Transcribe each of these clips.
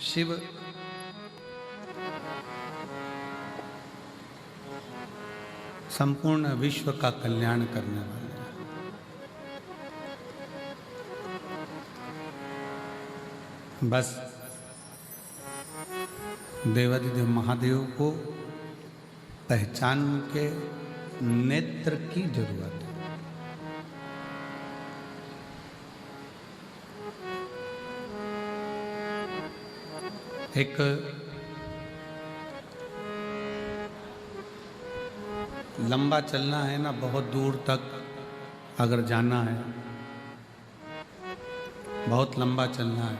शिव संपूर्ण विश्व का कल्याण करने वाले हैं। बस देवादिदेव महादेव को पहचान के नेत्र की जरूरत है। एक लंबा चलना है ना, बहुत दूर तक अगर जाना है, बहुत लंबा चलना है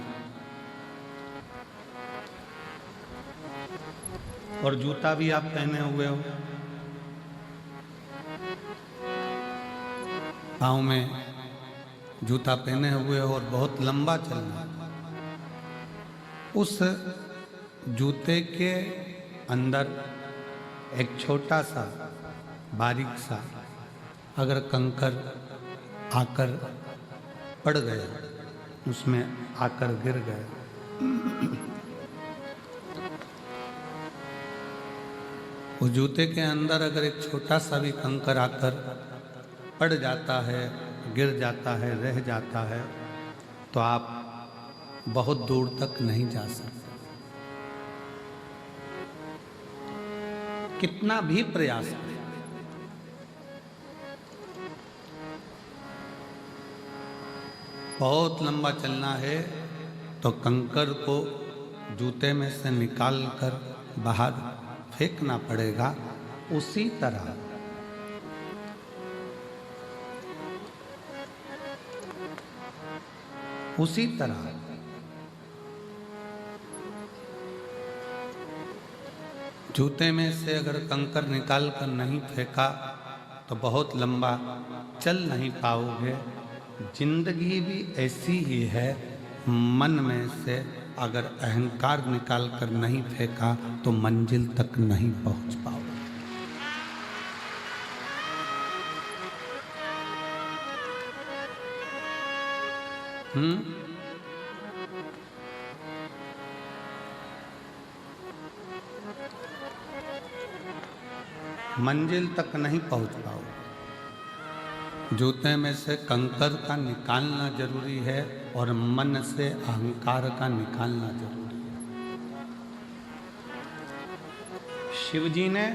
और जूता भी आप पहने हुए हो, पाँव में जूता पहने हुए हो और बहुत लंबा चलना है, उस जूते के अंदर एक छोटा सा बारीक सा अगर कंकर आकर पड़ गया, उसमें आकर गिर गया, उस जूते के अंदर अगर एक छोटा सा भी कंकर आकर पड़ जाता है, गिर जाता है, रह जाता है, तो आप बहुत दूर तक नहीं जा सकते। कितना भी प्रयास करें, बहुत लंबा चलना है तो कंकर को जूते में से निकाल कर बाहर फेंकना पड़ेगा। उसी तरह जूते में से अगर कंकर निकाल कर नहीं फेंका तो बहुत लंबा चल नहीं पाओगे। जिंदगी भी ऐसी ही है, मन में से अगर अहंकार निकाल कर नहीं फेंका तो मंजिल तक नहीं पहुंच पाओगे। मंजिल तक नहीं पहुंच पाओगे। जूते में से कंकर का निकालना जरूरी है और मन से अहंकार का निकालना जरूरी है। शिव जी ने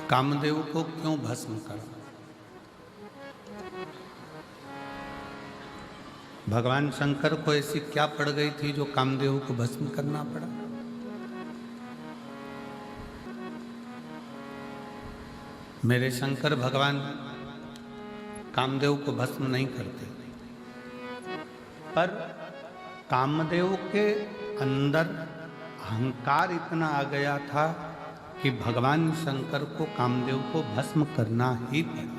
कामदेव को क्यों भस्म करा? भगवान शंकर को ऐसी क्या पड़ गई थी जो कामदेव को भस्म करना पड़ा? मेरे शंकर भगवान कामदेव को भस्म नहीं करते, पर कामदेव के अंदर अहंकार इतना आ गया था कि भगवान शंकर को कामदेव को भस्म करना ही पड़ा।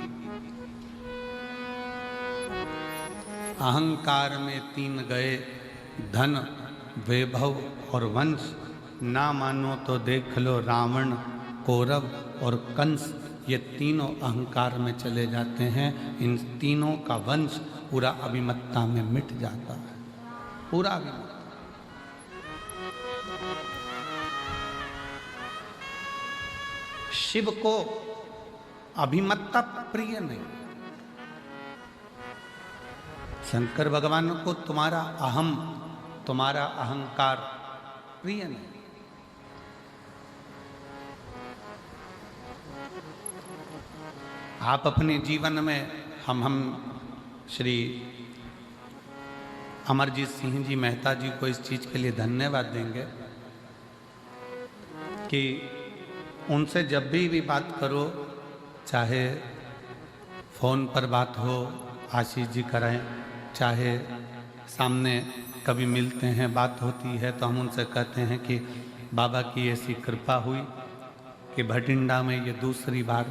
अहंकार में तीन गए, धन, वैभव और वंश, ना मानो तो देख लो रावण, कौरव और कंस। ये तीनों अहंकार में चले जाते हैं। इन तीनों का वंश पूरा अभिमत्ता में मिट जाता है, पूरा अभिमत्ता। शिव को अभिमत्ता प्रिय नहीं। शंकर भगवान को तुम्हारा अहम, तुम्हारा अहंकार प्रिय नहीं। आप अपने जीवन में हम श्री अमरजीत सिंह जी मेहता जी को इस चीज़ के लिए धन्यवाद देंगे कि उनसे जब भी बात करो, चाहे फ़ोन पर बात हो, आशीष जी कराएं, चाहे सामने कभी मिलते हैं, बात होती है, तो हम उनसे कहते हैं कि बाबा की ऐसी कृपा हुई कि भटिंडा में ये दूसरी बार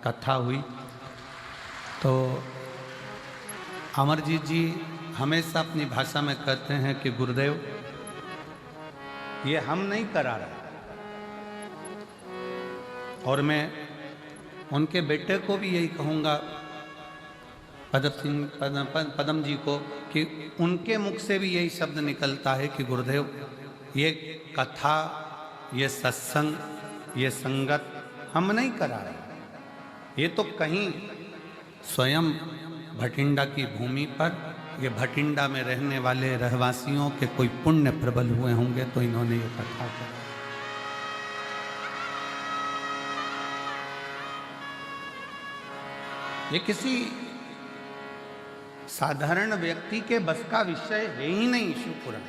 कथा हुई। तो अमरजीत जी हमेशा अपनी भाषा में कहते हैं कि गुरुदेव, ये हम नहीं करा रहे। और मैं उनके बेटे को भी यही कहूँगा पदम जी को कि उनके मुख से भी यही शब्द निकलता है कि गुरुदेव ये कथा, ये सत्संग, ये संगत हम नहीं करा रहे, ये तो कहीं स्वयं भटिंडा की भूमि पर ये भटिंडा में रहने वाले रहवासियों के कोई पुण्य प्रबल हुए होंगे तो इन्होंने ये कथा करा। ये किसी साधारण व्यक्ति के बस का विषय है ही नहीं शिवपुराण।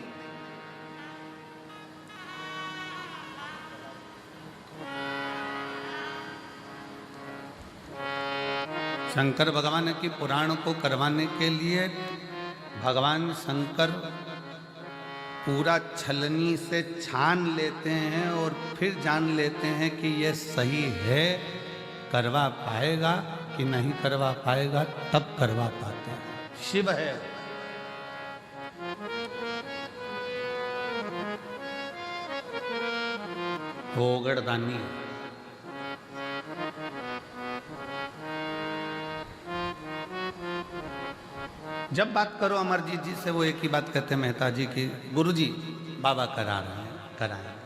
शंकर भगवान की पुराण को करवाने के लिए भगवान शंकर पूरा छलनी से छान लेते हैं और फिर जान लेते हैं कि ये सही है, करवा पाएगा कि नहीं करवा पाएगा, तब करवा पाते हैं। शिव है ओगड़दानी। जब बात करो अमरजीत जी से वो एक ही बात कहते हैं मेहता जी की, गुरु जी बाबा करा रहे हैं, कराएं।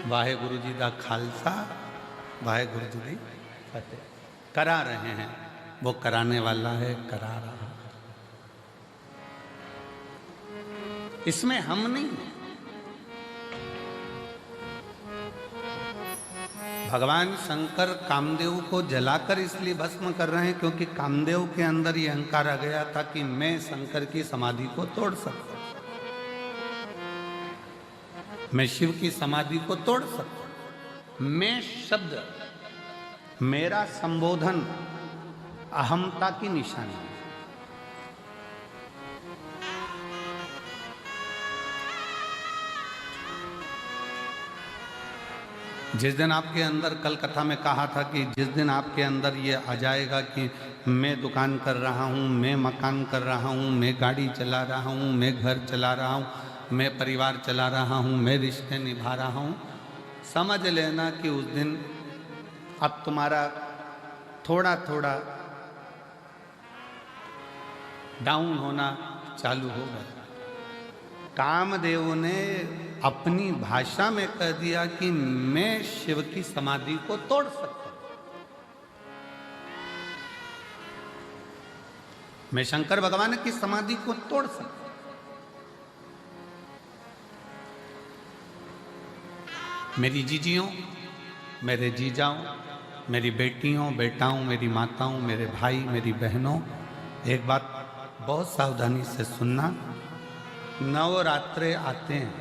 वाहे गुरु जी दा खालसा, वाहे गुरु जी दी फतेह। करा रहे हैं, वो कराने वाला है, करा रहा है। इसमें हम नहीं, भगवान शंकर कामदेव को जलाकर इसलिए भस्म कर रहे हैं क्योंकि कामदेव के अंदर ये अहंकार आ गया था कि मैं शंकर की समाधि को तोड़ सकता, मैं शिव की समाधि को तोड़ सकता। मैं शब्द, मेरा संबोधन अहमता की निशानी है। जिस दिन आपके अंदर, कल कथा में कहा था कि जिस दिन आपके अंदर ये आ जाएगा कि मैं दुकान कर रहा हूँ, मैं मकान कर रहा हूँ, मैं गाड़ी चला रहा हूँ, मैं घर चला रहा हूँ, मैं परिवार चला रहा हूँ, मैं रिश्ते निभा रहा हूँ, समझ लेना कि उस दिन अब तुम्हारा थोड़ा थोड़ा डाउन होना चालू होगा। कामदेव ने अपनी भाषा में कह दिया कि मैं शिव की समाधि को तोड़ सकता हूं, मैं शंकर भगवान की समाधि को तोड़ सकता हूं। मेरी जीजियों, मेरे जीजाओं, मेरी बेटियों, बेटाओं, मेरी माताओं, मेरे भाई, मेरी बहनों, एक बात बहुत सावधानी से सुनना। नवरात्रे आते हैं,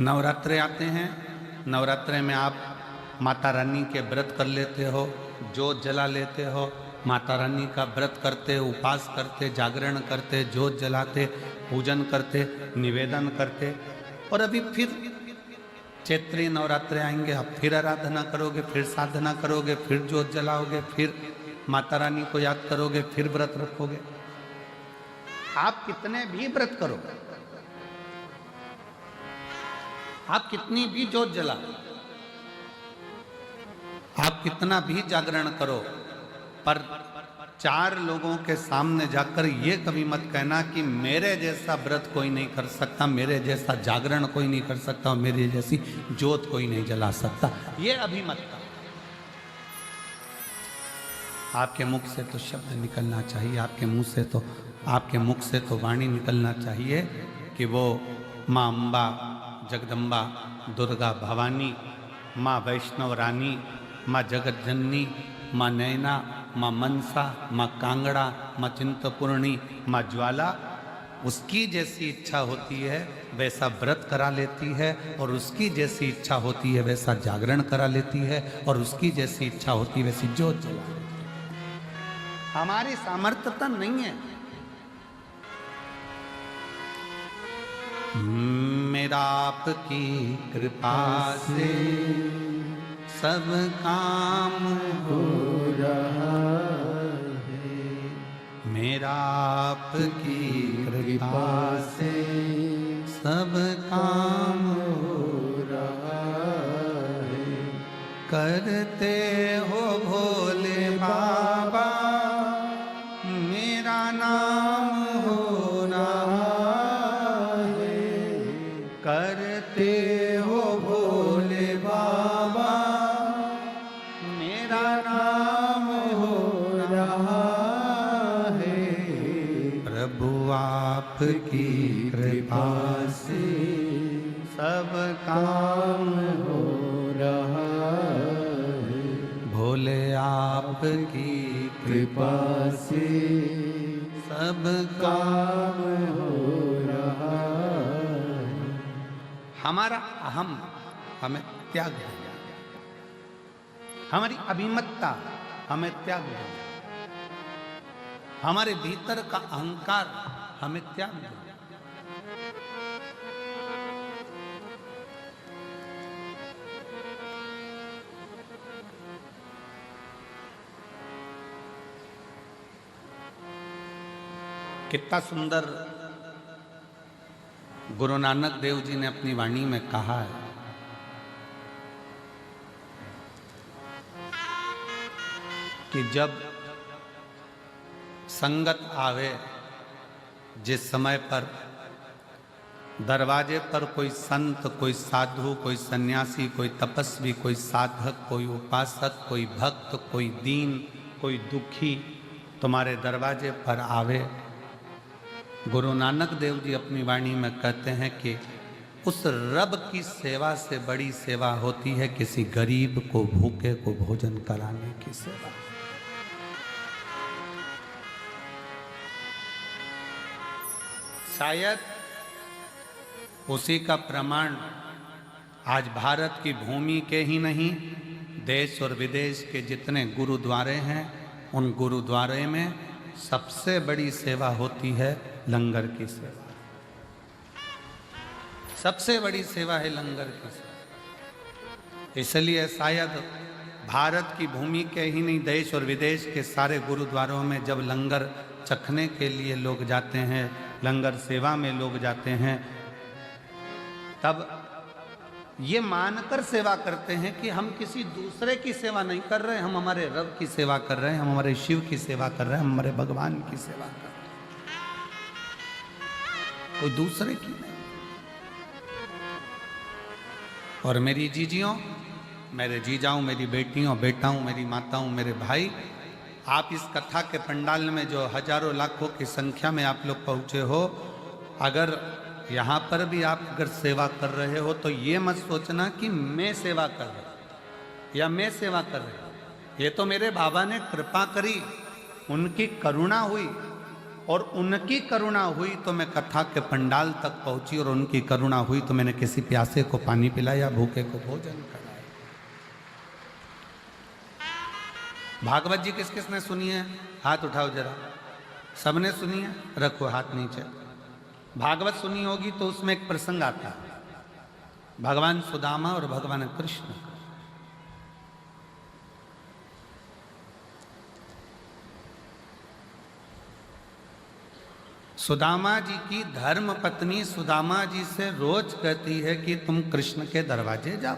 नवरात्रे आते हैं, नवरात्रे में आप माता रानी के व्रत कर लेते हो, जोत जला लेते हो, माता रानी का व्रत करते, उपास करते, जागरण करते, जोत जलाते, पूजन करते, निवेदन करते, और अभी फिर चैत्री नवरात्रे आएंगे, आप फिर आराधना करोगे, फिर साधना करोगे, फिर जोत जलाओगे, फिर माता रानी को याद करोगे, फिर व्रत रखोगे। आप कितने भी व्रत करो, आप कितनी भी जोत जलाओ, आप कितना भी जागरण करो, पर 4 लोगों के सामने जाकर ये कभी मत कहना कि मेरे जैसा व्रत कोई नहीं कर सकता, मेरे जैसा जागरण कोई नहीं कर सकता, और मेरे जैसी जोत कोई नहीं जला सकता। ये अभी मत कहो। आपके मुख से तो शब्द निकलना चाहिए, आपके मुंह से तो, आपके मुख से तो वाणी निकलना चाहिए कि वो माँ अम्बा, जगदम्बा, दुर्गा भवानी, माँ वैष्णव रानी, माँ जगत जननी, माँ नैना, माँ मनसा, माँ कांगड़ा, माँ चिंतपूर्णी, माँ ज्वाला, उसकी जैसी इच्छा होती है वैसा व्रत करा लेती है, और उसकी जैसी इच्छा होती है वैसा जागरण करा लेती है, और उसकी जैसी इच्छा होती है वैसी जोत जला लेती है। हमारी सामर्थ्यता नहीं है। मेरा आपकी कृपा से सब काम हो रहा है, मेरा आपकी कृपा से सब काम हो रहा है। करते हो भोले बाबा मेरा नाम हो रहा है। करते हो भोले बाबा मेरा नाम हो रहा है। प्रभु आपकी कृपा से सब काम हो रहा है। भोले आपकी कृपा से सब काम हो रहा है। हमारा अहम हमें त्याग है, हमारी अभिमतता हमें त्याग है, हमारे भीतर का अहंकार हमें त्याग है। कितना सुंदर गुरु नानक देव जी ने अपनी वाणी में कहा है कि जब संगत आवे, जिस समय पर दरवाजे पर कोई संत, कोई साधु, कोई सन्यासी, कोई तपस्वी, कोई साधक, कोई उपासक, कोई भक्त, कोई दीन, कोई दुखी तुम्हारे दरवाजे पर आवे, गुरु नानक देव जी अपनी वाणी में कहते हैं कि उस रब की सेवा से बड़ी सेवा होती है किसी गरीब को, भूखे को भोजन कराने की सेवा। शायद उसी का प्रमाण आज भारत की भूमि के ही नहीं, देश और विदेश के जितने गुरुद्वारे हैं, उन गुरुद्वारे में सबसे बड़ी सेवा होती है लंगर की सेवा। सबसे बड़ी सेवा है लंगर की सेवा। इसलिए शायद भारत की भूमि के ही नहीं, देश और विदेश के सारे गुरुद्वारों में जब लंगर चखने के लिए लोग जाते हैं, लंगर सेवा में लोग जाते हैं, तब ये मानकर सेवा करते हैं कि हम किसी दूसरे की सेवा नहीं कर रहे, हम हमारे रब की सेवा कर रहे हैं, हम हमारे शिव की सेवा कर रहे हैं, हम हमारे भगवान की सेवा कर रहे हैं, कोई दूसरे की नहीं। और मेरी जीजियों, मेरे जीजाओं, मेरी बेटियों, बेटाओं, मेरी माताओं, मेरे भाई, आप इस कथा के पंडाल में जो हजारों लाखों की संख्या में आप लोग पहुंचे हो, अगर यहाँ पर भी आप अगर सेवा कर रहे हो तो ये मत सोचना कि मैं सेवा कर रहा हूँ या मैं सेवा कर रहा हूँ। ये तो मेरे बाबा ने कृपा करी, उनकी करुणा हुई, और उनकी करुणा हुई तो मैं कथा के पंडाल तक पहुंची, और उनकी करुणा हुई तो मैंने किसी प्यासे को पानी पिलाया, भूखे को भोजन कराया। भागवत जी किस किस ने सुनी है? हाथ उठाओ जरा। सबने सुनी है? रखो हाथ नीचे। भागवत सुनी होगी तो उसमें एक प्रसंग आता है, भगवान सुदामा और भगवान कृष्ण। सुदामा जी की धर्म पत्नी सुदामा जी से रोज कहती है कि तुम कृष्ण के दरवाजे जाओ,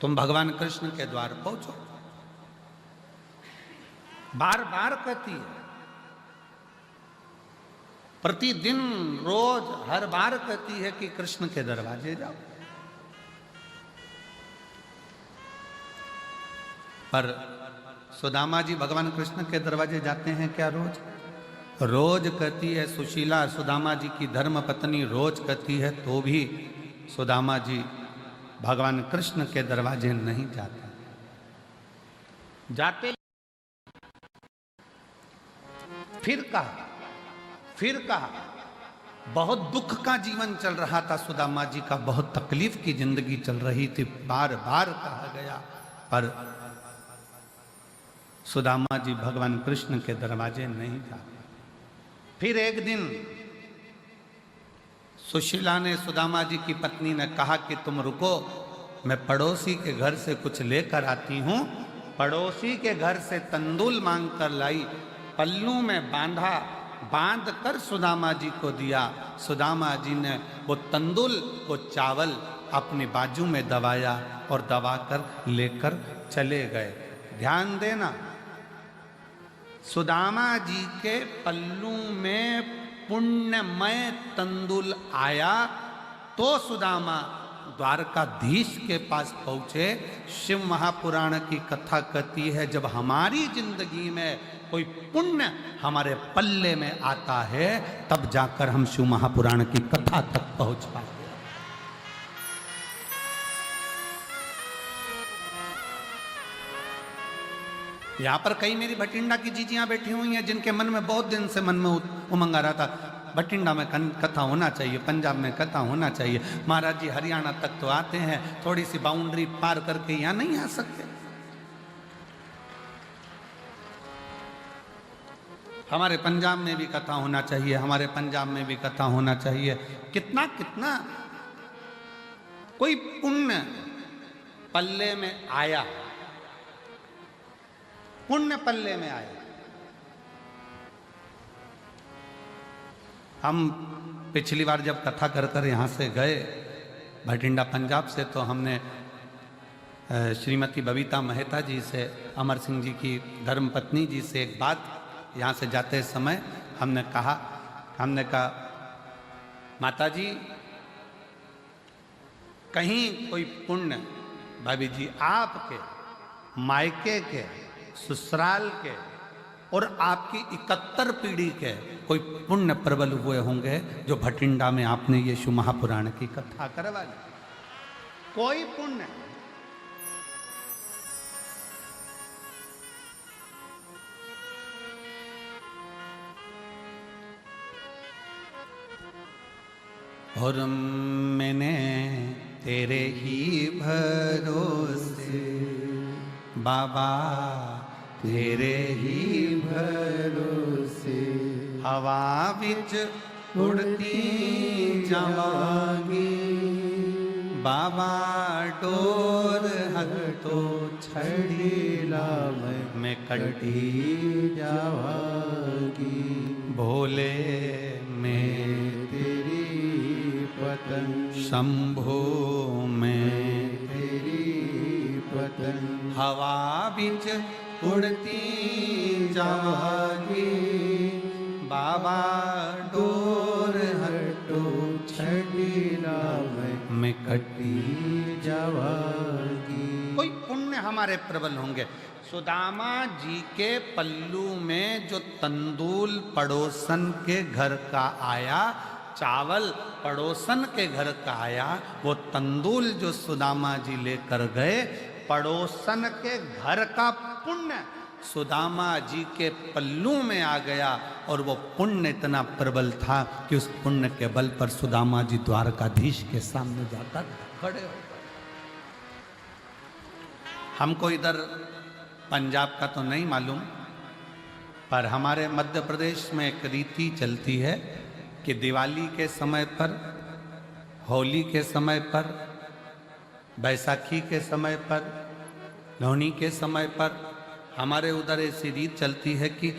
तुम भगवान कृष्ण के द्वार पहुंचो। बार बार कहती है, प्रतिदिन रोज हर बार कहती है कि कृष्ण के दरवाजे जाओ। पर सुदामा जी भगवान कृष्ण के दरवाजे जाते हैं क्या रोज? रोज कहती है सुशीला, सुदामा जी की धर्म पत्नी रोज कहती है, तो भी सुदामा जी भगवान कृष्ण के दरवाजे नहीं जाते। जाते फिर कहा बहुत दुख का जीवन चल रहा था सुदामा जी का, बहुत तकलीफ की जिंदगी चल रही थी, बार बार कहा गया, पर सुदामा जी भगवान कृष्ण के दरवाजे नहीं जाते। फिर एक दिन सुशीला ने सुदामा जी की पत्नी ने कहा कि तुम रुको, मैं पड़ोसी के घर से कुछ लेकर आती हूं, पड़ोसी के घर से तंदूल मांग कर लाई, पल्लू में बांधा, बांध कर सुदामा जी को दिया। सुदामा जी ने वो तंदूल, वो चावल अपनी बाजू में दबाया और दबाकर लेकर चले गए। ध्यान देना, सुदामा जी के पल्लू में पुण्यमय तंदूल आया तो सुदामा द्वारकाधीश के पास पहुंचे। शिव महापुराण की कथा कहती है, जब हमारी जिंदगी में कोई पुण्य हमारे पल्ले में आता है तब जाकर हम शिव महापुराण की कथा तक पहुंच पाते। यहां पर कई मेरी भटिंडा की जीजियां बैठी हुई हैं जिनके मन में बहुत दिन से मन में उमंग आ रहा था, भटिंडा में कथा होना चाहिए, पंजाब में कथा होना चाहिए। महाराज जी हरियाणा तक तो आते हैं, थोड़ी सी बाउंड्री पार करके यहाँ नहीं आ सकते। हमारे पंजाब में भी कथा होना चाहिए, हमारे पंजाब में भी कथा होना चाहिए। कितना कितना कोई पुण्य पल्ले में आया, पुण्य पल्ले में आया। हम पिछली बार जब कथा कर कर यहाँ से गए भटिंडा पंजाब से, तो हमने श्रीमती बबीता मेहता जी से, अमर सिंह जी की धर्मपत्नी जी से एक बात यहाँ से जाते समय हमने कहा, माता जी कहीं कोई पुण्य, भाभी जी आपके मायके के, ससुराल के और आपकी 71 पीढ़ी के कोई पुण्य प्रबल हुए होंगे जो भटिंडा में आपने ये शिव महापुराण की कथा करवा ली। कोई पुण्य और मैंने तेरे ही भरोसे बाबा, तेरे ही भरोसे हवा विच उड़ती जावांगी बाबा, डोर हटो छड़ीला मैं कटी जावांगी। भोले में तेरी पतंग, शंभो में तेरी पतंग, हवा बिच उड़ती जावागी बाबा, डोर हटो छड़ीला मैं कटी जावागी। कोई पुण्य हमारे प्रबल होंगे। सुदामा जी के पल्लू में जो तंदूल पड़ोसन के घर का आया, चावल पड़ोसन के घर का आया, वो तंदूल जो सुदामा जी लेकर गए, पड़ोसन के घर का पुण्य सुदामा जी के पल्लू में आ गया और वो पुण्य इतना प्रबल था कि उस पुण्य के बल पर सुदामा जी द्वारकाधीश के सामने जाकर खड़े हो गए। हमको इधर पंजाब का तो नहीं मालूम, पर हमारे मध्य प्रदेश में एक रीति चलती है कि दिवाली के समय पर, होली के समय पर, बैसाखी के समय पर, लोहड़ी के समय पर हमारे उधर ऐसी रीत चलती है कि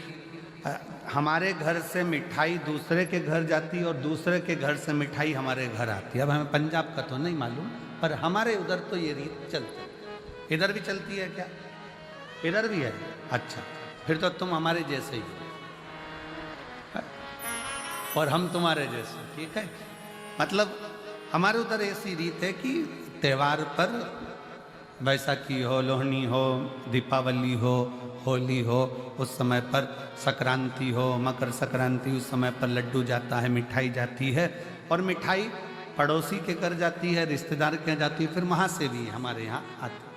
हमारे घर से मिठाई दूसरे के घर जाती और दूसरे के घर से मिठाई हमारे घर आती है। अब हमें पंजाब का तो नहीं मालूम, पर हमारे उधर तो ये रीत चलती है। इधर भी चलती है क्या? इधर भी है? अच्छा, फिर तो तुम हमारे जैसे ही और हम तुम्हारे जैसे, ठीक है। मतलब हमारे उधर ऐसी रीत है कि त्योहार पर, बैसाखी हो, लोहड़ी हो, दीपावली हो, होली हो, उस समय पर संक्रांति हो, मकर संक्रांति, उस समय पर लड्डू जाता है, मिठाई जाती है और मिठाई पड़ोसी के घर जाती है, रिश्तेदार के जाती है, फिर वहाँ से भी हमारे यहाँ आती है।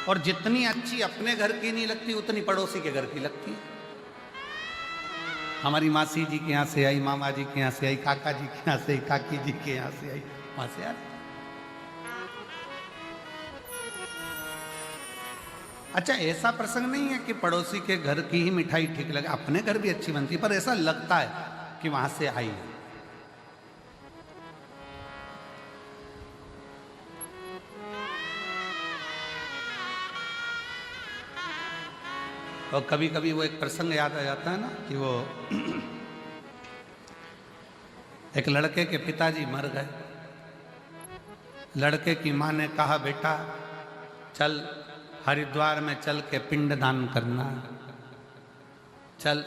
और जितनी अच्छी अपने घर की नहीं लगती उतनी पड़ोसी के घर की लगती है। हमारी मासी जी के यहाँ से आई, मामा जी के यहाँ से आई, काका जी के यहाँ से आई, काकी जी के यहाँ से आई, वहां से आई। अच्छा, ऐसा प्रसंग नहीं है कि पड़ोसी के घर की ही मिठाई ठीक लगे, अपने घर भी अच्छी बनती, पर ऐसा लगता है कि वहां से आई है। और कभी कभी वो एक प्रसंग याद आ जाता है ना कि वो एक लड़के के पिताजी मर गए। लड़के की माँ ने कहा, बेटा चल हरिद्वार में चल के पिंडदान करना। चल।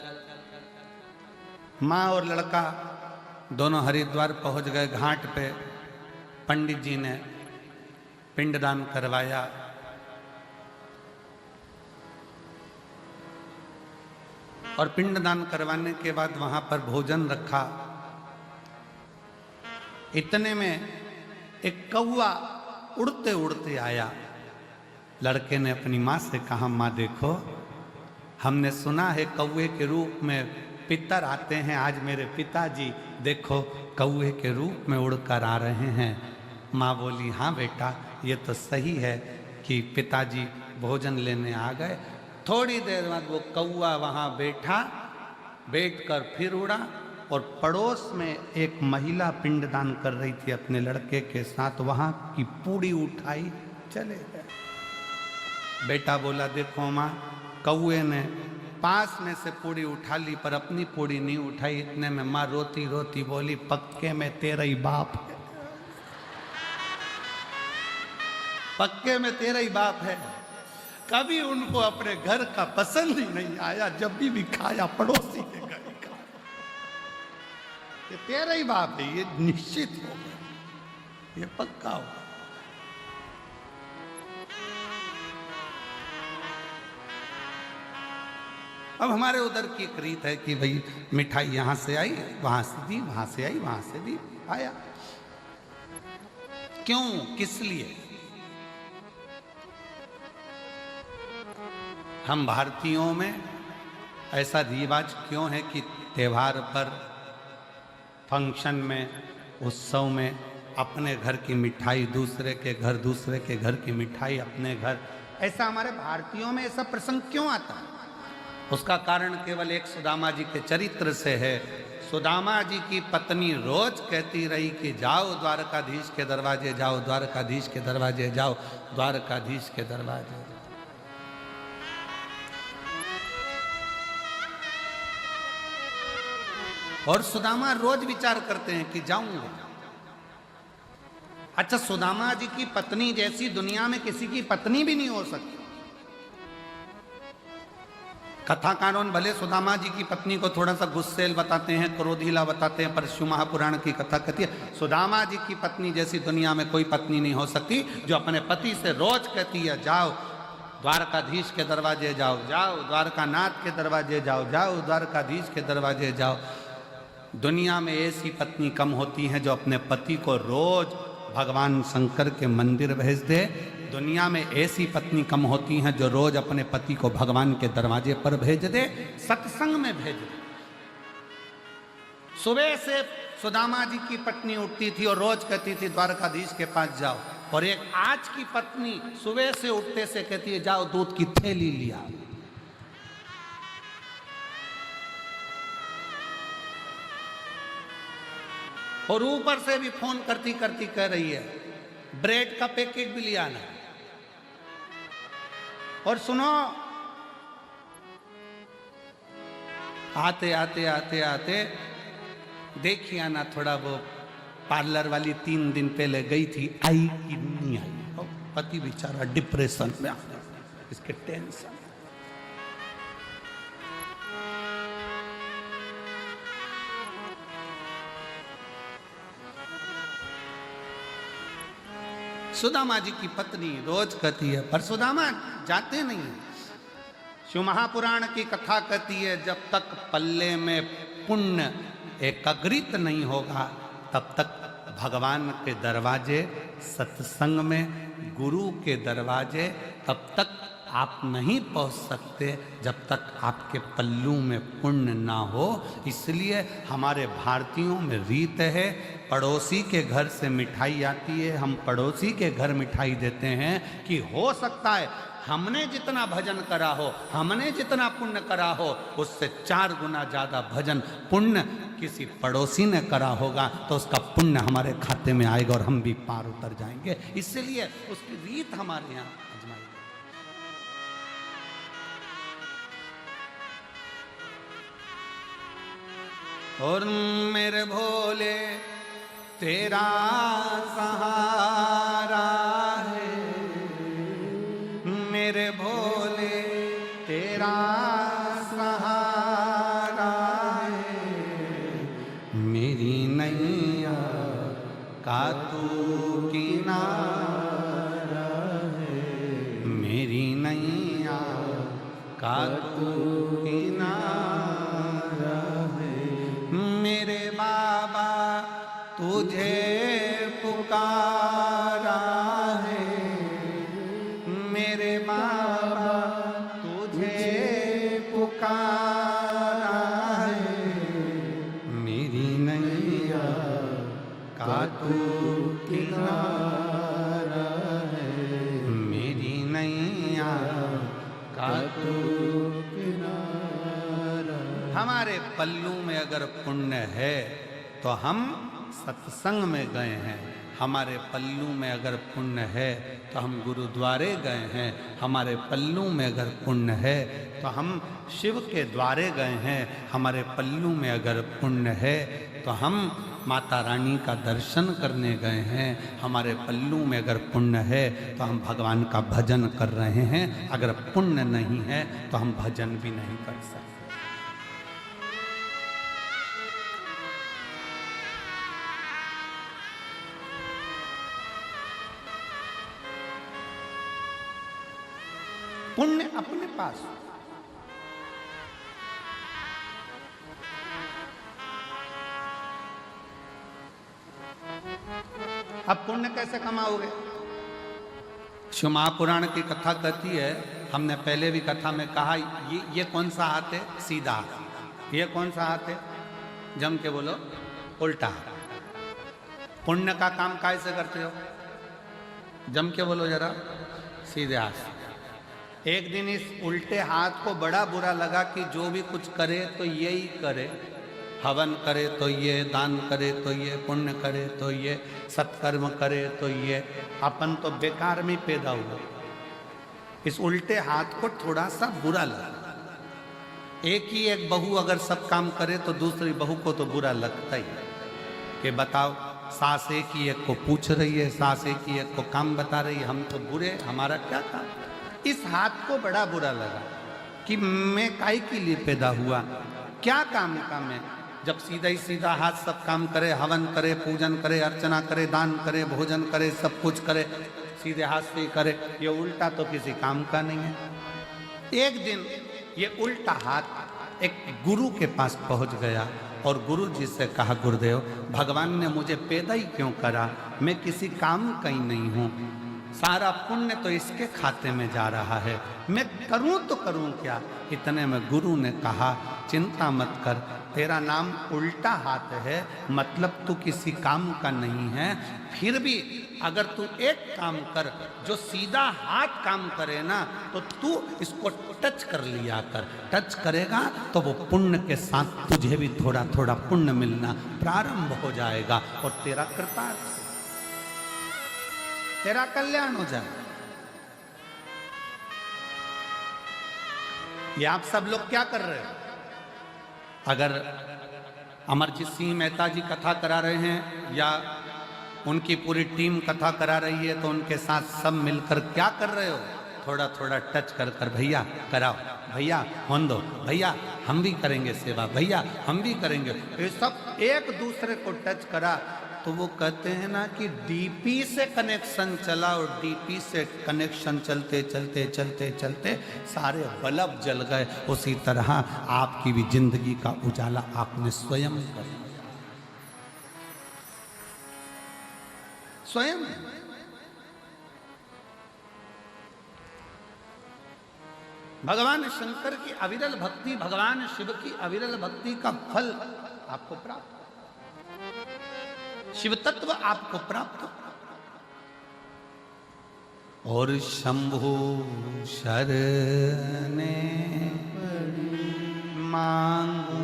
माँ और लड़का दोनों हरिद्वार पहुंच गए। घाट पे पंडित जी ने पिंडदान करवाया। और पिंडदान करवाने के बाद वहां पर भोजन रखा। इतने में एक कौवा उड़ते उड़ते आया। लड़के ने अपनी माँ से कहा, माँ देखो, हमने सुना है कौवे के रूप में पितर आते हैं। आज मेरे पिताजी देखो कौवे के रूप में उड़कर आ रहे हैं। माँ बोली, हाँ बेटा, ये तो सही है कि पिताजी भोजन लेने आ गए। थोड़ी देर बाद वो कौवा वहाँ बैठकर फिर उड़ा और पड़ोस में एक महिला पिंडदान कर रही थी अपने लड़के के साथ, वहाँ की पूड़ी उठाई चले गए। बेटा बोला, देखो माँ, कौवे ने पास में से पूड़ी उठा ली पर अपनी पूड़ी नहीं उठाई। इतने में माँ रोती रोती बोली, पक्के में तेरा ही बाप है, पक्के में तेरा ही बाप है। कभी उनको अपने घर का पसंद ही नहीं आया, जब भी खाया पड़ोसी के घर का। ये तेरा ही बाप है, ये निश्चित हो गया, ये पक्का हो। अब हमारे उधर की एक रीत है कि भाई मिठाई यहां से आई, वहां से दी, वहां से आई, वहां से दी, आया। क्यों, किस लिए? हम भारतीयों में ऐसा रिवाज क्यों है कि त्योहार पर, फंक्शन में, उत्सव में अपने घर की मिठाई दूसरे के घर, दूसरे के घर की मिठाई अपने घर, ऐसा हमारे भारतीयों में ऐसा प्रसंग क्यों आता है? उसका कारण केवल एक सुदामा जी के चरित्र से है। सुदामा जी की पत्नी रोज कहती रही कि जाओ द्वारकाधीश के दरवाजे जाओ, द्वारकाधीश के दरवाजे जाओ, द्वारकाधीश के दरवाजे जाओ। और सुदामा रोज विचार करते हैं कि जाऊंगा। अच्छा, सुदामा जी की पत्नी जैसी दुनिया में किसी की पत्नी भी नहीं हो सकती। कथाकारों भले सुदामा जी की पत्नी को थोड़ा सा गुस्सेल बताते हैं, क्रोधीला बताते हैं, पर शिव महापुराण की कथा कहती है सुदामा जी की पत्नी जैसी दुनिया में कोई पत्नी नहीं हो सकती, जो अपने पति से रोज कहती है जाओ द्वारकाधीश के दरवाजे जाओ, जाओ द्वारकानाथ के दरवाजे जाओ, जाओ द्वारकाधीश के दरवाजे जाओ। दुनिया में ऐसी पत्नी कम होती हैं जो अपने पति को रोज भगवान शंकर के मंदिर भेज दे। दुनिया में ऐसी पत्नी कम होती हैं जो रोज अपने पति को भगवान के दरवाजे पर भेज दे, सत्संग में भेज दे। सुबह से सुदामा जी की पत्नी उठती थी और रोज कहती थी द्वारकाधीश के पास जाओ, और एक आज की पत्नी सुबह से उठते से कहती है जाओ दूध की थैली लिया। और ऊपर से भी फोन करती करती कह रही है ब्रेड का पैकेट भी लिया ना। और सुनो, आते आते आते आते देखिए ना, थोड़ा वो पार्लर वाली 3 दिन पहले गई थी, आई कि नहीं आई। पति बेचारा डिप्रेशन में आ गया, इसके टेंशन। सुदामा जी की पत्नी रोज कहती है, पर सुदामा जाते नहीं है। शिव महापुराण की कथा कहती है जब तक पल्ले में पुण्य एकाग्रित नहीं होगा तब तक भगवान के दरवाजे, सत्संग में गुरु के दरवाजे तब तक आप नहीं पहुंच सकते जब तक आपके पल्लू में पुण्य ना हो। इसलिए हमारे भारतीयों में रीत है, पड़ोसी के घर से मिठाई आती है, हम पड़ोसी के घर मिठाई देते हैं कि हो सकता है हमने जितना भजन करा हो, हमने जितना पुण्य करा हो, उससे 4 गुना ज़्यादा भजन पुण्य किसी पड़ोसी ने करा होगा, तो उसका पुण्य हमारे खाते में आएगा और हम भी पार उतर जाएंगे। इसलिए उसकी रीत हमारे यहाँ आजमाई। और मेरे भोले तेरा सहारा है, मेरे भोले तेरा सहारा है, मेरी नैया का तू किनारा है, मेरी नैया का तू किनारा है, मेरे बाबा तुझे पुकारा है, मेरे बाबा तुझे पुकारा है, मेरी नैया का तू किनारा है, मेरी नैया का तू किनारा। हमारे पल्लू में अगर पुण्य है तो हम सत्संग में गए हैं, हमारे पल्लू में अगर पुण्य है तो हम गुरुद्वारे गए हैं, हमारे पल्लू में अगर पुण्य है तो हम शिव के द्वारे गए हैं, हमारे पल्लू में अगर पुण्य है तो हम माता रानी का दर्शन करने गए हैं, हमारे पल्लू में अगर पुण्य है तो हम भगवान का भजन कर रहे हैं, अगर पुण्य नहीं है तो हम भजन भी नहीं कर सकते। पुण्य अपने पास, अब पुण्य कैसे कमाओगे? शिव महापुराण की कथा कहती है, हमने पहले भी कथा में कहा, ये कौन सा हाथ है? सीधा। ये कौन सा हाथ है? जम के बोलो, उल्टा। पुण्य का काम कैसे करते हो? जम के बोलो जरा, सीधे हाथ। एक दिन इस उल्टे हाथ को बड़ा बुरा लगा कि जो भी कुछ करे तो यही करे, हवन करे तो ये, दान करे तो ये, पुण्य करे तो ये, सत्कर्म करे तो ये, अपन तो बेकार में पैदा हुआ। इस उल्टे हाथ को थोड़ा सा बुरा लगा। एक बहू अगर सब काम करे तो दूसरी बहू को तो बुरा लगता ही है कि बताओ, सास एक ही एक को पूछ रही है, सास एक ही एक को काम बता रही है, हम तो बुरे, हमारा क्या काम? इस हाथ को बड़ा बुरा लगा कि मैं काहे के लिए पैदा हुआ, क्या काम का मैं? जब सीधा ही सीधा हाथ सब काम करे, हवन करे, पूजन करे, अर्चना करे, दान करे, भोजन करे, सब कुछ करे, सीधे हाथ से ही करे, ये उल्टा तो किसी काम का नहीं है। एक दिन ये उल्टा हाथ एक गुरु के पास पहुंच गया और गुरु जी से कहा, गुरुदेव, भगवान ने मुझे पैदा ही क्यों करा? मैं किसी काम का ही नहीं हूँ, सारा पुण्य तो इसके खाते में जा रहा है, मैं करूं तो करूं क्या? इतने में गुरु ने कहा, चिंता मत कर, तेरा नाम उल्टा हाथ है, मतलब तू किसी काम का नहीं है, फिर भी अगर तू एक काम कर, जो सीधा हाथ काम करे ना, तो तू इसको टच कर लिया कर, टच करेगा तो वो पुण्य के साथ तुझे भी थोड़ा थोड़ा पुण्य मिलना प्रारंभ हो जाएगा और तेरा कृतार्थ, तेरा कल्याण हो जाए। ये आप सब लोग क्या कर रहे हो? अगर अमरजीत सिंह मेहता जी कथा करा रहे हैं या उनकी पूरी टीम कथा करा रही है तो उनके साथ सब मिलकर क्या कर रहे हो? थोड़ा थोड़ा टच कर कर, भैया कराओ, भैया होन दो, भैया हम भी करेंगे सेवा, भैया हम भी करेंगे, ये सब एक दूसरे को टच करा तो वो कहते हैं ना कि डीपी से कनेक्शन चला और डीपी से कनेक्शन चलते चलते चलते चलते सारे बल्ब जल गए। उसी तरह आपकी भी जिंदगी का उजाला आपने स्वयं कर लिया, स्वयं। भगवान शंकर की अविरल भक्ति, भगवान शिव की अविरल भक्ति का फल आपको प्राप्त, शिव तत्व आपको प्राप्त। और शंभु शरणे मांगू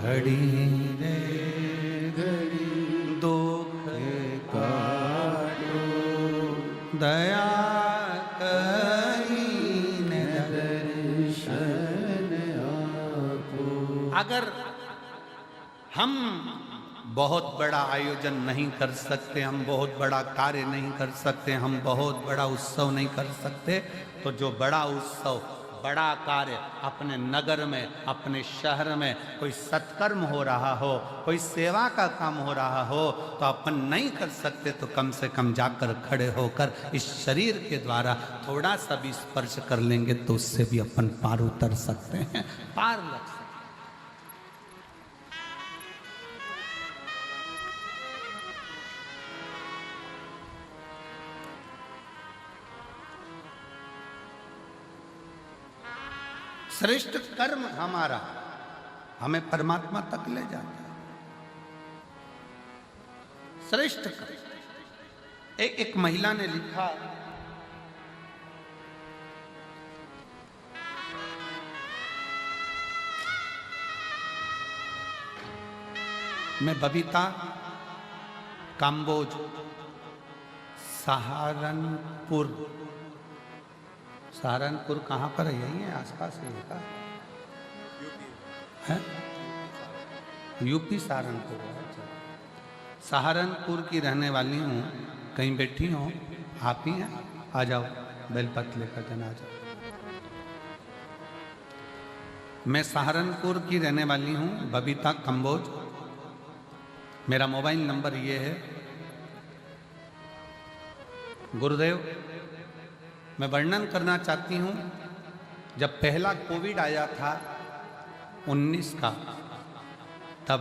घड़ी रे घड़ी, दुख काटो दया करीने दर्शन आपो। अगर हम बहुत बड़ा आयोजन नहीं कर सकते, हम बहुत बड़ा कार्य नहीं कर सकते, हम बहुत बड़ा उत्सव नहीं कर सकते, तो जो बड़ा उत्सव, बड़ा कार्य अपने नगर में, अपने शहर में कोई सत्कर्म हो रहा हो, कोई सेवा का काम हो रहा हो, तो अपन नहीं कर सकते तो कम से कम जाकर खड़े होकर इस शरीर के द्वारा थोड़ा सा भी स्पर्श कर लेंगे तो उससे भी अपन पार उतर सकते हैं, पार लग सकते हैं। श्रेष्ठ कर्म हमारा हमें परमात्मा तक ले जाता है। श्रेष्ठ कर्म। एक महिला ने लिखा, मैं बबीता काम्बोज सहारनपुर कहाँ पर है? यही है, आसपास है का है? यूपी सहारनपुर है। सहारनपुर की रहने वाली हूँ, कहीं बैठी हो आप ही हैं? आ जाओ, बेलपत्र लेकर जना जाओ। मैं सहारनपुर की रहने वाली हूँ, बबीता कंबोज। मेरा मोबाइल नंबर ये है। गुरुदेव, मैं वर्णन करना चाहती हूँ, जब पहला कोविड आया था 19 का, तब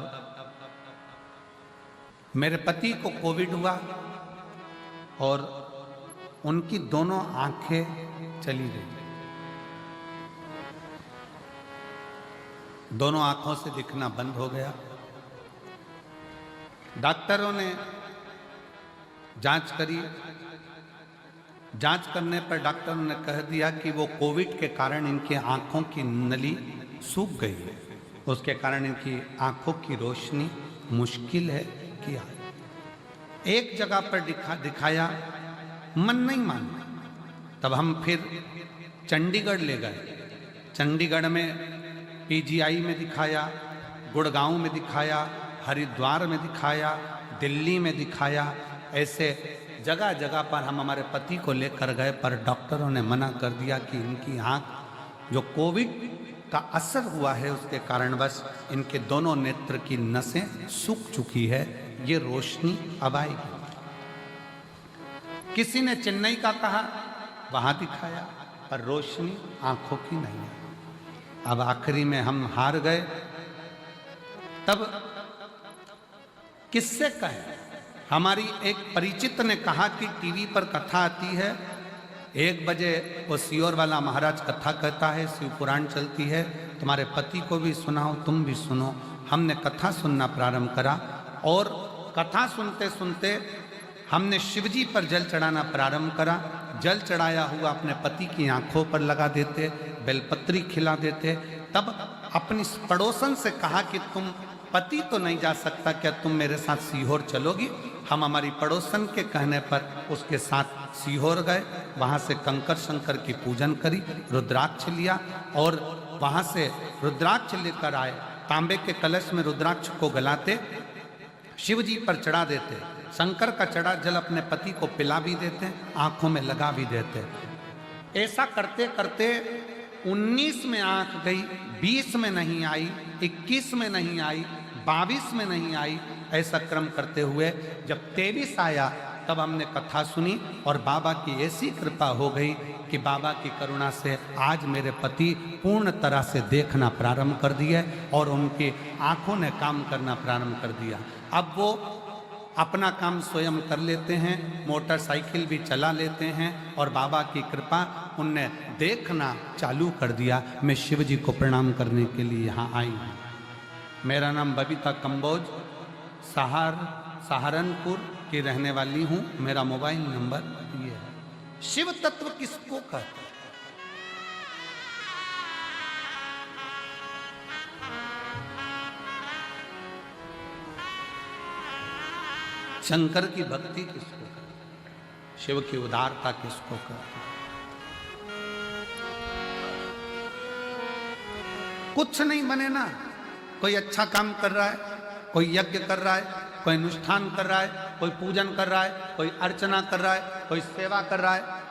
मेरे पति को कोविड हुआ और उनकी दोनों आंखें चली गई, दोनों आंखों से दिखना बंद हो गया। डॉक्टरों ने जांच करी, जांच करने पर डॉक्टर ने कह दिया कि वो कोविड के कारण इनकी आंखों की नली सूख गई है, उसके कारण इनकी आंखों की रोशनी मुश्किल है कि आए। एक जगह पर दिखाया, मन नहीं माना। तब हम फिर चंडीगढ़ ले गए। चंडीगढ़ में पीजीआई में दिखाया, गुड़गांव में दिखाया, हरिद्वार में दिखाया, दिल्ली में दिखाया। ऐसे जगह जगह पर हम हमारे पति को लेकर गए, पर डॉक्टरों ने मना कर दिया कि इनकी आंख, जो कोविड का असर हुआ है उसके कारण बस इनके दोनों नेत्र की नसें सूख चुकी है, ये रोशनी अब आएगी। किसी ने चेन्नई का कहा, वहां दिखाया, पर रोशनी आंखों की नहीं है। अब आखिरी में हम हार गए। तब किससे कहें? हमारी एक परिचित ने कहा कि टीवी पर कथा आती है, 1 बजे वो सियोर वाला महाराज कथा कहता है, शिव पुराण चलती है, तुम्हारे पति को भी सुनाओ, तुम भी सुनो। हमने कथा सुनना प्रारंभ करा और कथा सुनते सुनते हमने शिवजी पर जल चढ़ाना प्रारंभ करा। जल चढ़ाया हुआ अपने पति की आंखों पर लगा देते, बेलपत्री खिला देते। तब अपनी पड़ोसन से कहा कि तुम, पति तो नहीं जा सकता, क्या तुम मेरे साथ सीहोर चलोगी? हम हमारी पड़ोसन के कहने पर उसके साथ सीहोर गए। वहाँ से कंकर शंकर की पूजन करी, रुद्राक्ष लिया और वहाँ से रुद्राक्ष लेकर आए। तांबे के कलश में रुद्राक्ष को गलाते, शिव जी पर चढ़ा देते, शंकर का चढ़ा जल अपने पति को पिला भी देते, आंखों में लगा भी देते। ऐसा करते करते 19 में आंख गई, 20 में नहीं आई, 21 में नहीं आई, 22 में नहीं आई। ऐसा क्रम करते हुए जब 23 आया तब हमने कथा सुनी और बाबा की ऐसी कृपा हो गई कि बाबा की करुणा से आज मेरे पति पूर्ण तरह से देखना प्रारंभ कर दिए और उनकी आंखों ने काम करना प्रारंभ कर दिया। अब वो अपना काम स्वयं कर लेते हैं, मोटरसाइकिल भी चला लेते हैं और बाबा की कृपा उनने देखना चालू कर दिया। मैं शिव जी को प्रणाम करने के लिए यहाँ आई हूँ। मेरा नाम बबीता कंबोज, सहारनपुर की रहने वाली हूँ। मेरा मोबाइल नंबर ये है। शिव तत्व किसको कहते हैं? शंकर की भक्ति किसको कहते हैं? शिव की उदारता किसको कहते हैं? कुछ नहीं बने ना, कोई अच्छा काम कर रहा है, कोई यज्ञ कर रहा है, कोई अनुष्ठान कर रहा है, कोई पूजन कर रहा है, कोई अर्चना कर रहा है, कोई सेवा कर रहा है।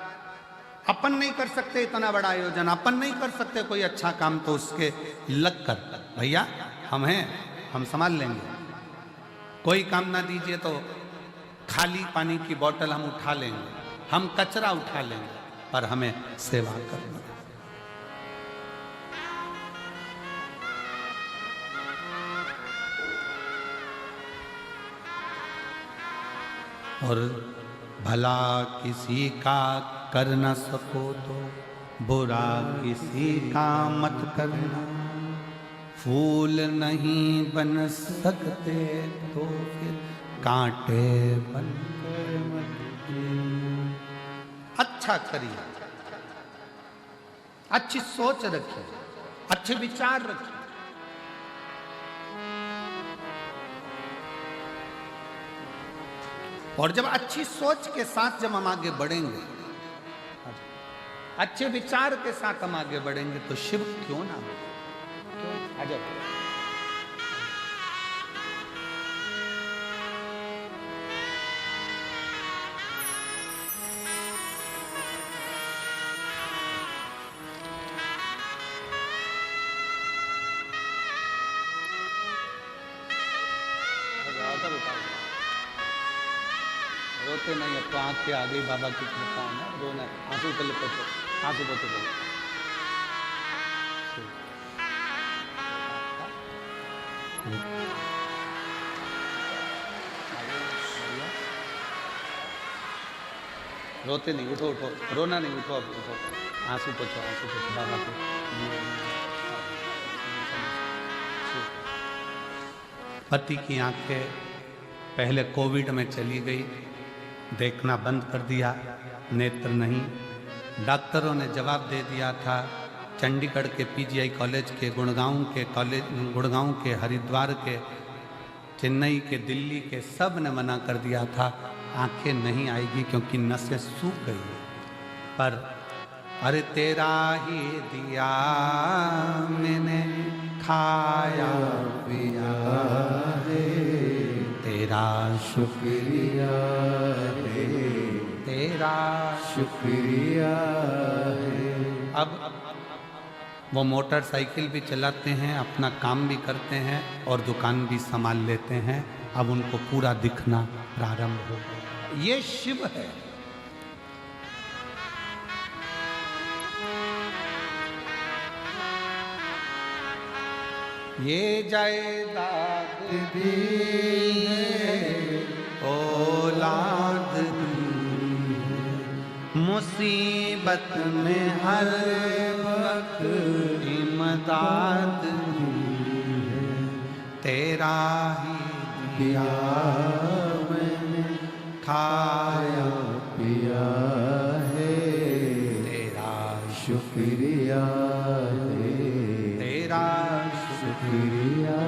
अपन नहीं कर सकते इतना बड़ा आयोजन, अपन नहीं कर सकते कोई अच्छा काम, तो उसके लग कर भैया हम हैं, हम संभाल लेंगे। कोई काम ना दीजिए तो खाली पानी की बोतल हम उठा लेंगे, हम कचरा उठा लेंगे, पर हमें सेवा करना। और भला किसी का कर न सको तो बुरा किसी का मत करना, फूल नहीं बन सकते तो फिर कांटे बनकर मत गिरना। अच्छा करिए, अच्छी सोच रखिए, अच्छे विचार रखिए। और जब अच्छी सोच के साथ जब हम आगे बढ़ेंगे, अच्छे विचार के साथ हम आगे बढ़ेंगे, तो शिव क्यों ना हो, क्यों आ जाओ। रोते नहीं, अब तो आंख के आगे बाबा की कृपा है ना, रोना आंसू पहले पोछो, आंसू पोछो पहले। रोते नहीं, उठो उठो, रोना नहीं, उठो अब उठो, आंसू पोछो बाबा को। पति की आंखें पहले कोविड में चली गई, देखना बंद कर दिया, नेत्र नहीं। डॉक्टरों ने जवाब दे दिया था, चंडीगढ़ के पीजीआई कॉलेज के, गुड़गांव के, हरिद्वार के, चेन्नई के, दिल्ली के, सब ने मना कर दिया था, आंखें नहीं आएगी क्योंकि नसें सूख गई है। पर अरे तेरा ही दिया मैंने खाया पिया है, तेरा शुक्रिया है, तेरा शुक्रिया है। अब वो मोटरसाइकिल भी चलाते हैं, अपना काम भी करते हैं और दुकान भी संभाल लेते हैं। अब उनको पूरा दिखना प्रारंभ हो गया। ये शिव है। ये जायदाद भी औलाद भी, मुसीबत में हर वक्त इमदाद भी है, तेरा ही दिया मैंने खाया पिया है, तेरा शुक्रिया है, तेरा शुक्रिया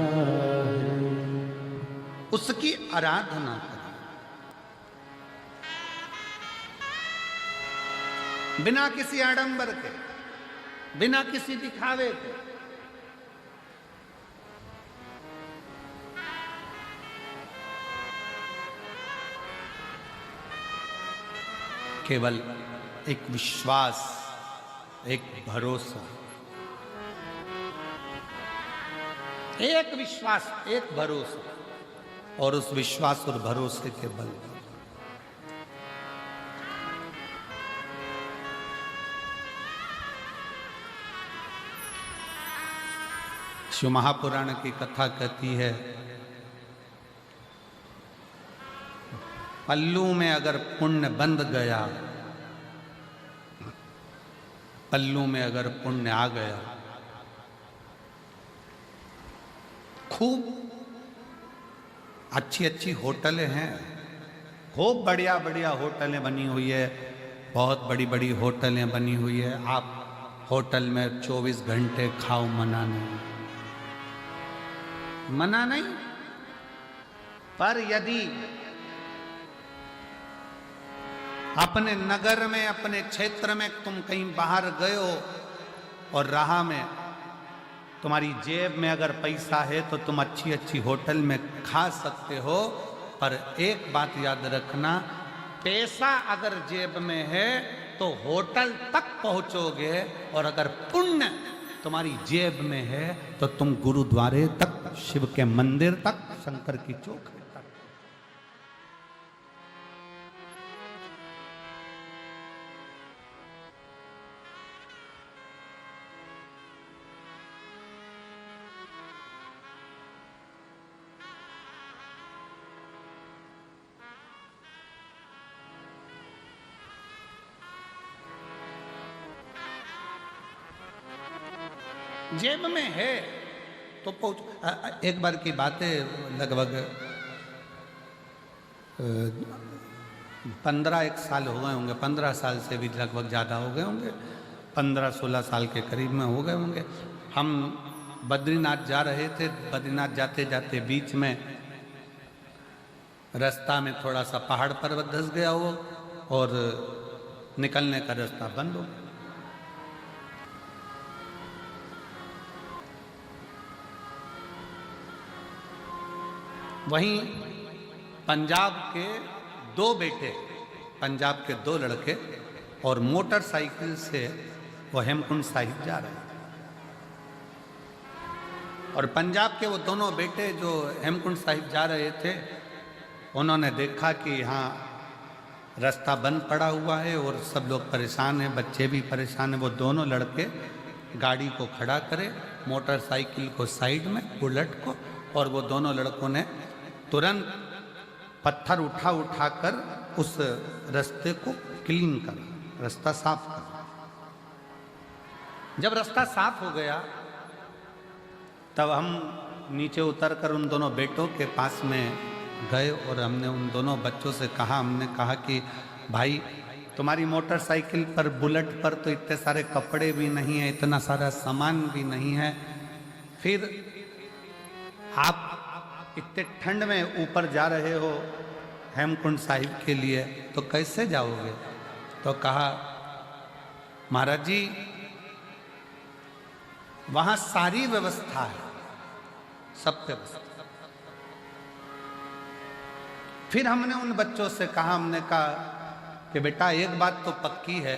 है। उसकी आराधना करें बिना किसी आडंबर के, बिना किसी दिखावे के। केवल एक विश्वास, एक भरोसा, एक विश्वास, एक भरोसा, और उस विश्वास और भरोसे के बल शिव महापुराण की कथा कहती है, पल्लू में अगर पुण्य बंध गया, पल्लू में अगर पुण्य आ गया, खूब अच्छी अच्छी होटलें हैं, खूब बढ़िया बढ़िया होटलें बनी हुई है, बहुत बड़ी बड़ी होटलें बनी हुई है। आप होटल में 24 घंटे खाओ, मना नहीं, मना नहीं। पर यदि अपने नगर में, अपने क्षेत्र में तुम कहीं बाहर गए हो और राह में तुम्हारी जेब में अगर पैसा है तो तुम अच्छी अच्छी होटल में खा सकते हो, पर एक बात याद रखना, पैसा अगर जेब में है तो होटल तक पहुंचोगे, और अगर पुण्य तुम्हारी जेब में है तो तुम गुरुद्वारे तक, शिव के मंदिर तक, शंकर की चौखट तक। जेब में है तो पहुंच। एक बार की बात है, लगभग 15 साल हो गए होंगे, 15 साल से भी लगभग ज़्यादा हो गए होंगे, 15-16 साल के करीब में हो गए होंगे। हम बद्रीनाथ जा रहे थे। बद्रीनाथ जाते जाते बीच में रास्ता में थोड़ा सा पहाड़ पर्वत धंस गया हो और निकलने का रास्ता बंद हो गया। वहीं पंजाब के 2 बेटे, पंजाब के 2 लड़के और मोटरसाइकिल से वो हेमकुंड साहिब जा रहे थे। और पंजाब के वो दोनों बेटे जो हेमकुंड साहिब जा रहे थे, उन्होंने देखा कि यहाँ रास्ता बंद पड़ा हुआ है और सब लोग परेशान हैं, बच्चे भी परेशान हैं। वो दोनों लड़के गाड़ी को खड़ा करे, मोटरसाइकिल को साइड में, बुलेट को, और वो दोनों लड़कों ने तुरंत पत्थर उठा कर उस रास्ते को क्लीन कर, रास्ता साफ कर। जब रास्ता साफ हो गया तब हम नीचे उतरकर उन दोनों बेटों के पास में गए और हमने उन दोनों बच्चों से कहा, हमने कहा कि भाई तुम्हारी मोटरसाइकिल पर, बुलेट पर तो इतने सारे कपड़े भी नहीं है, इतना सारा सामान भी नहीं है, फिर आप इतने ठंड में ऊपर जा रहे हो हेमकुंड साहिब के लिए, तो कैसे जाओगे? तो कहा महाराज जी वहां सारी व्यवस्था है, सब व्यवस्था। फिर हमने उन बच्चों से कहा, हमने कहा कि बेटा एक बात तो पक्की है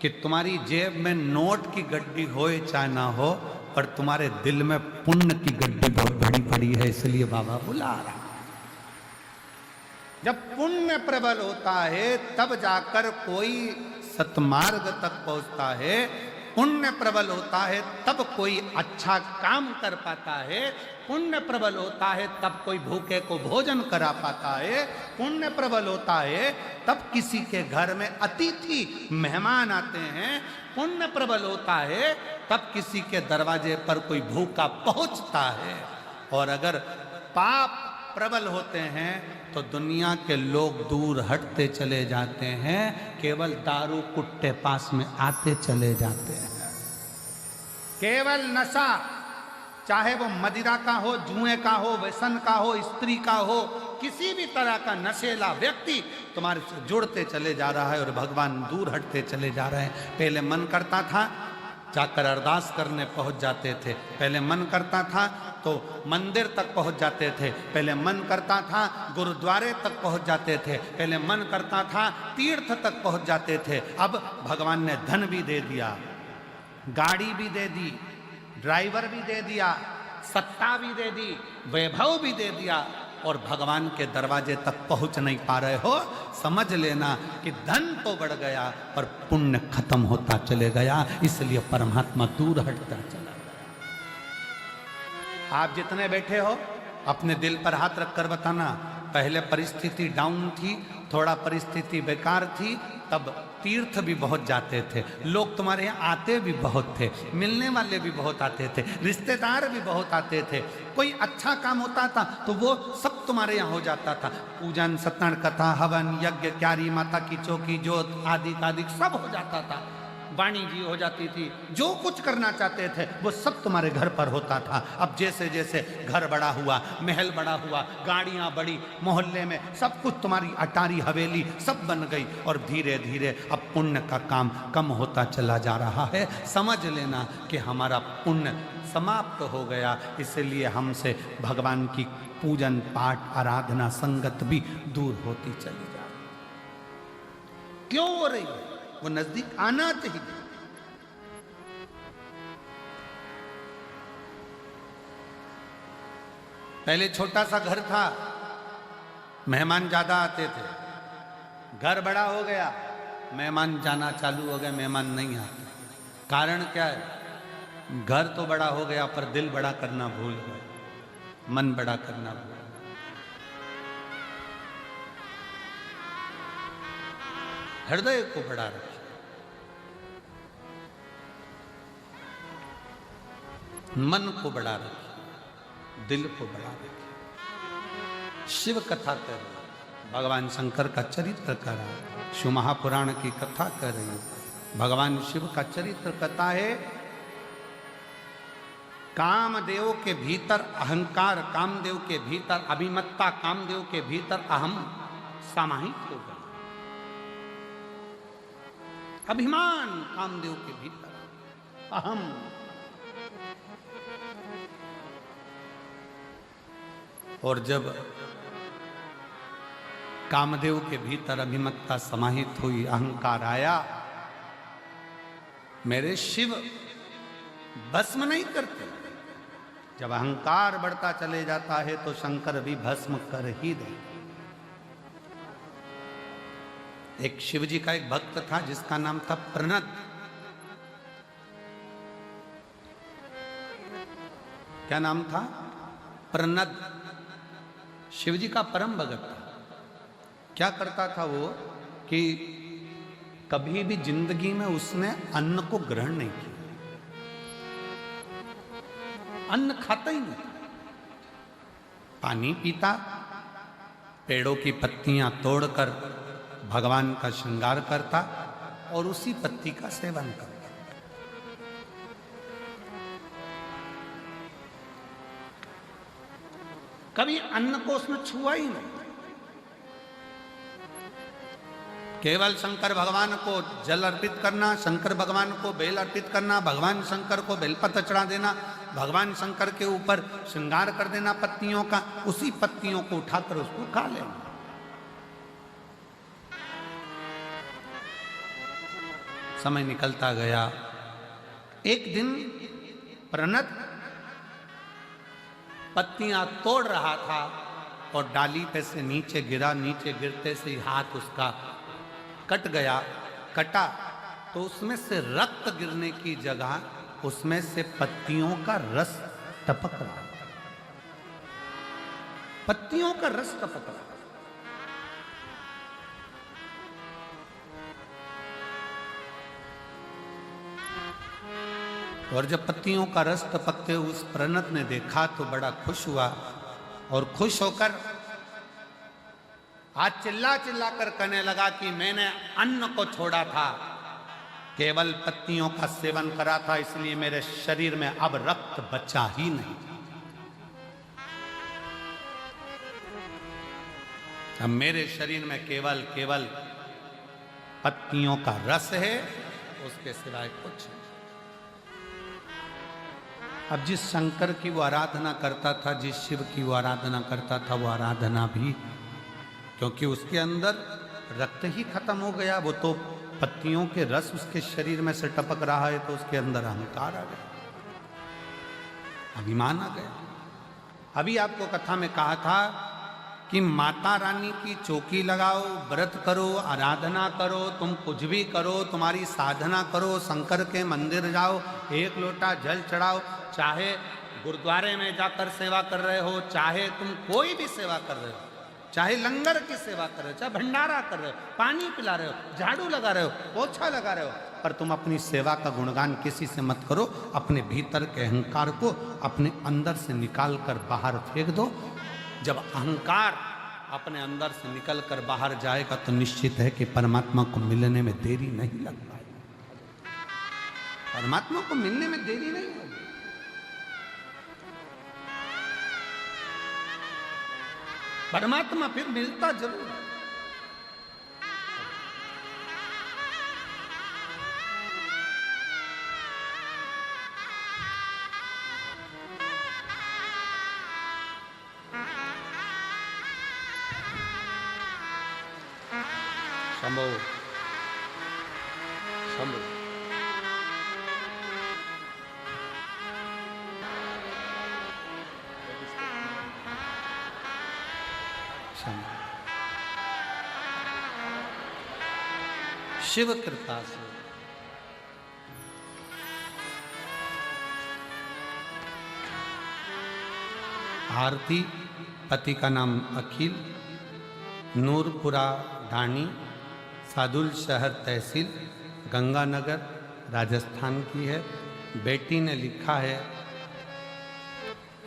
कि तुम्हारी जेब में नोट की गड्डी हो चाहे ना हो, पर तुम्हारे दिल में पुण्य की गड्डी बहुत बड़ी पड़ी है, इसलिए बाबा बुला रहा। जब पुण्य प्रबल होता है तब जाकर कोई सतमार्ग तक पहुंचता है, पुण्य प्रबल होता है तब कोई अच्छा काम कर पाता है, पुण्य प्रबल होता है तब कोई भूखे को भोजन करा पाता है, पुण्य प्रबल होता है तब किसी के घर में अतिथि मेहमान आते हैं, पुण्य प्रबल होता है तब किसी के दरवाजे पर कोई भूखा पहुंचता है। और अगर पाप प्रबल होते हैं तो दुनिया के लोग दूर हटते चले जाते हैं, केवल दारू कुट्टे पास में आते चले जाते हैं। केवल नशा, चाहे वो मदिरा का हो, जुए का हो, व्यसन का हो, स्त्री का हो, किसी भी तरह का नशेला व्यक्ति तुम्हारे से जुड़ते चले जा रहा है और भगवान दूर हटते चले जा रहे हैं। पहले मन करता था जाकर अरदास करने पहुंच जाते थे, पहले मन करता था तो मंदिर तक पहुंच जाते थे, पहले मन करता था गुरुद्वारे तक पहुंच जाते थे, पहले मन करता था तीर्थ तक पहुंच जाते थे। अब भगवान ने धन भी दे दिया, गाड़ी भी दे दी, ड्राइवर भी दे दिया, सत्ता भी दे दी, वैभव भी दे दिया, और भगवान के दरवाजे तक पहुंच नहीं पा रहे हो। समझ लेना कि धन तो बढ़ गया पर पुण्य खत्म होता चले गया, इसलिए परमात्मा दूर हटता चला गया। आप जितने बैठे हो अपने दिल पर हाथ रखकर बताना, पहले परिस्थिति डाउन थी, थोड़ा परिस्थिति बेकार थी, तब तीर्थ भी बहुत जाते थे, लोग तुम्हारे यहाँ आते भी बहुत थे, मिलने वाले भी बहुत आते थे, रिश्तेदार भी बहुत आते थे, कोई अच्छा काम होता था तो वो सब तुम्हारे यहाँ हो जाता था, पूजन, सत्संग, कथा, हवन, यज्ञ, क्यारी, माता की चौकी, जोत आदि आदि सब हो जाता था। वाणी जी हो जाती थी, जो कुछ करना चाहते थे वो सब तुम्हारे घर पर होता था। अब जैसे जैसे घर बड़ा हुआ, महल बड़ा हुआ, गाड़ियां बढ़ी, मोहल्ले में सब कुछ तुम्हारी अटारी हवेली सब बन गई, और धीरे धीरे अब पुण्य का काम कम होता चला जा रहा है। समझ लेना कि हमारा पुण्य समाप्त हो गया, इसलिए हमसे भगवान की पूजन पाठ आराधना संगत भी दूर होती चली जा रही। क्यों हो रही है? वो नजदीक आना चाहिए। पहले छोटा सा घर था, मेहमान ज्यादा आते थे, घर बड़ा हो गया, मेहमान जाना चालू हो गया, मेहमान नहीं आते। कारण क्या है? घर तो बड़ा हो गया पर दिल बड़ा करना भूल गए, मन बड़ा करना भूल गए। हृदय को बड़ा रखिए, मन को बड़ा रखिए, दिल को बड़ा रखिए। शिव कथा कर रहे, भगवान शंकर का चरित्र कर रहा है, शिव महापुराण की कथा कर रही है। भगवान शिव का चरित्र कथा है। कामदेव के भीतर अहंकार, कामदेव के भीतर अभिमत्ता, कामदेव के भीतर अहम समाहित हो गया। अभिमान कामदेव के भीतर, अहम। और जब कामदेव के भीतर अभिमत्ता समाहित हुई, अहंकार आया, मेरे शिव भस्म नहीं करते। जब अहंकार बढ़ता चले जाता है तो शंकर भी भस्म कर ही दे। एक शिव जी का एक भक्त था जिसका नाम था प्रनद। क्या नाम था? प्रनद। शिव जी का परम भगत था। क्या करता था वो कि कभी भी जिंदगी में उसने अन्न को ग्रहण नहीं किया, अन्न खाता ही नहीं, पानी पीता, पेड़ों की पत्तियां तोड़कर भगवान का श्रृंगार करता और उसी पत्ती का सेवन करता। कभी अन्न को उसने छुआ ही नहीं। केवल शंकर भगवान को जल अर्पित करना, शंकर भगवान को बेल अर्पित करना, भगवान शंकर को बेलपत्र चढ़ा देना, भगवान शंकर के ऊपर श्रृंगार कर देना पत्तियों का, उसी पत्तियों को उठाकर उसको खा लेना। समय निकलता गया। एक दिन प्रनद पत्तियां तोड़ रहा था और डाली पे से नीचे गिरा, नीचे गिरते से हाथ उसका कट गया। कटा तो उसमें से रक्त गिरने की जगह उसमें से पत्तियों का रस टपक रहा, पत्तियों का रस टपक रहा। और जब पत्तियों का रस टपकते उस प्रनद ने देखा तो बड़ा खुश हुआ, और खुश होकर आज चिल्ला चिल्ला कर कहने लगा कि मैंने अन्न को छोड़ा था, केवल पत्तियों का सेवन करा था, इसलिए मेरे शरीर में अब रक्त बचा ही नहीं। अब मेरे शरीर में केवल केवल पत्तियों का रस है, उसके सिवाय कुछ नहीं। अब जिस शंकर की वो आराधना करता था, जिस शिव की वो आराधना करता था, वो आराधना भी, क्योंकि उसके अंदर रक्त ही खत्म हो गया, वो तो पत्तियों के रस उसके शरीर में से टपक रहा है, तो उसके अंदर अहंकार आ गया, अभिमान आ गया। अभी आपको कथा में कहा था कि माता रानी की चौकी लगाओ, व्रत करो, आराधना करो, तुम कुछ भी करो, तुम्हारी साधना करो, शंकर के मंदिर जाओ, एक लोटा जल चढ़ाओ, चाहे गुरुद्वारे में जाकर सेवा कर रहे हो, चाहे तुम कोई भी सेवा कर रहे हो, चाहे लंगर की सेवा कर रहे हो, चाहे भंडारा कर रहे हो, पानी पिला रहे हो, झाड़ू लगा रहे हो, पोछा लगा रहे हो, पर तुम अपनी सेवा का गुणगान किसी से मत करो। अपने भीतर के अहंकार को अपने अंदर से निकाल कर बाहर फेंक दो। जब अहंकार अपने अंदर से निकल कर बाहर जाएगा तो निश्चित है कि परमात्मा को मिलने में देरी नहीं लग पाएगी। परमात्मा को मिलने में देरी नहीं होगी। परमात्मा फिर मिलता जरूर है। शंभो शंभो शिव कृपा से आरती, पति का नाम अखिल, नूरपुरा ढाणी, सादुल शहर तहसील, गंगानगर, राजस्थान की है। बेटी ने लिखा है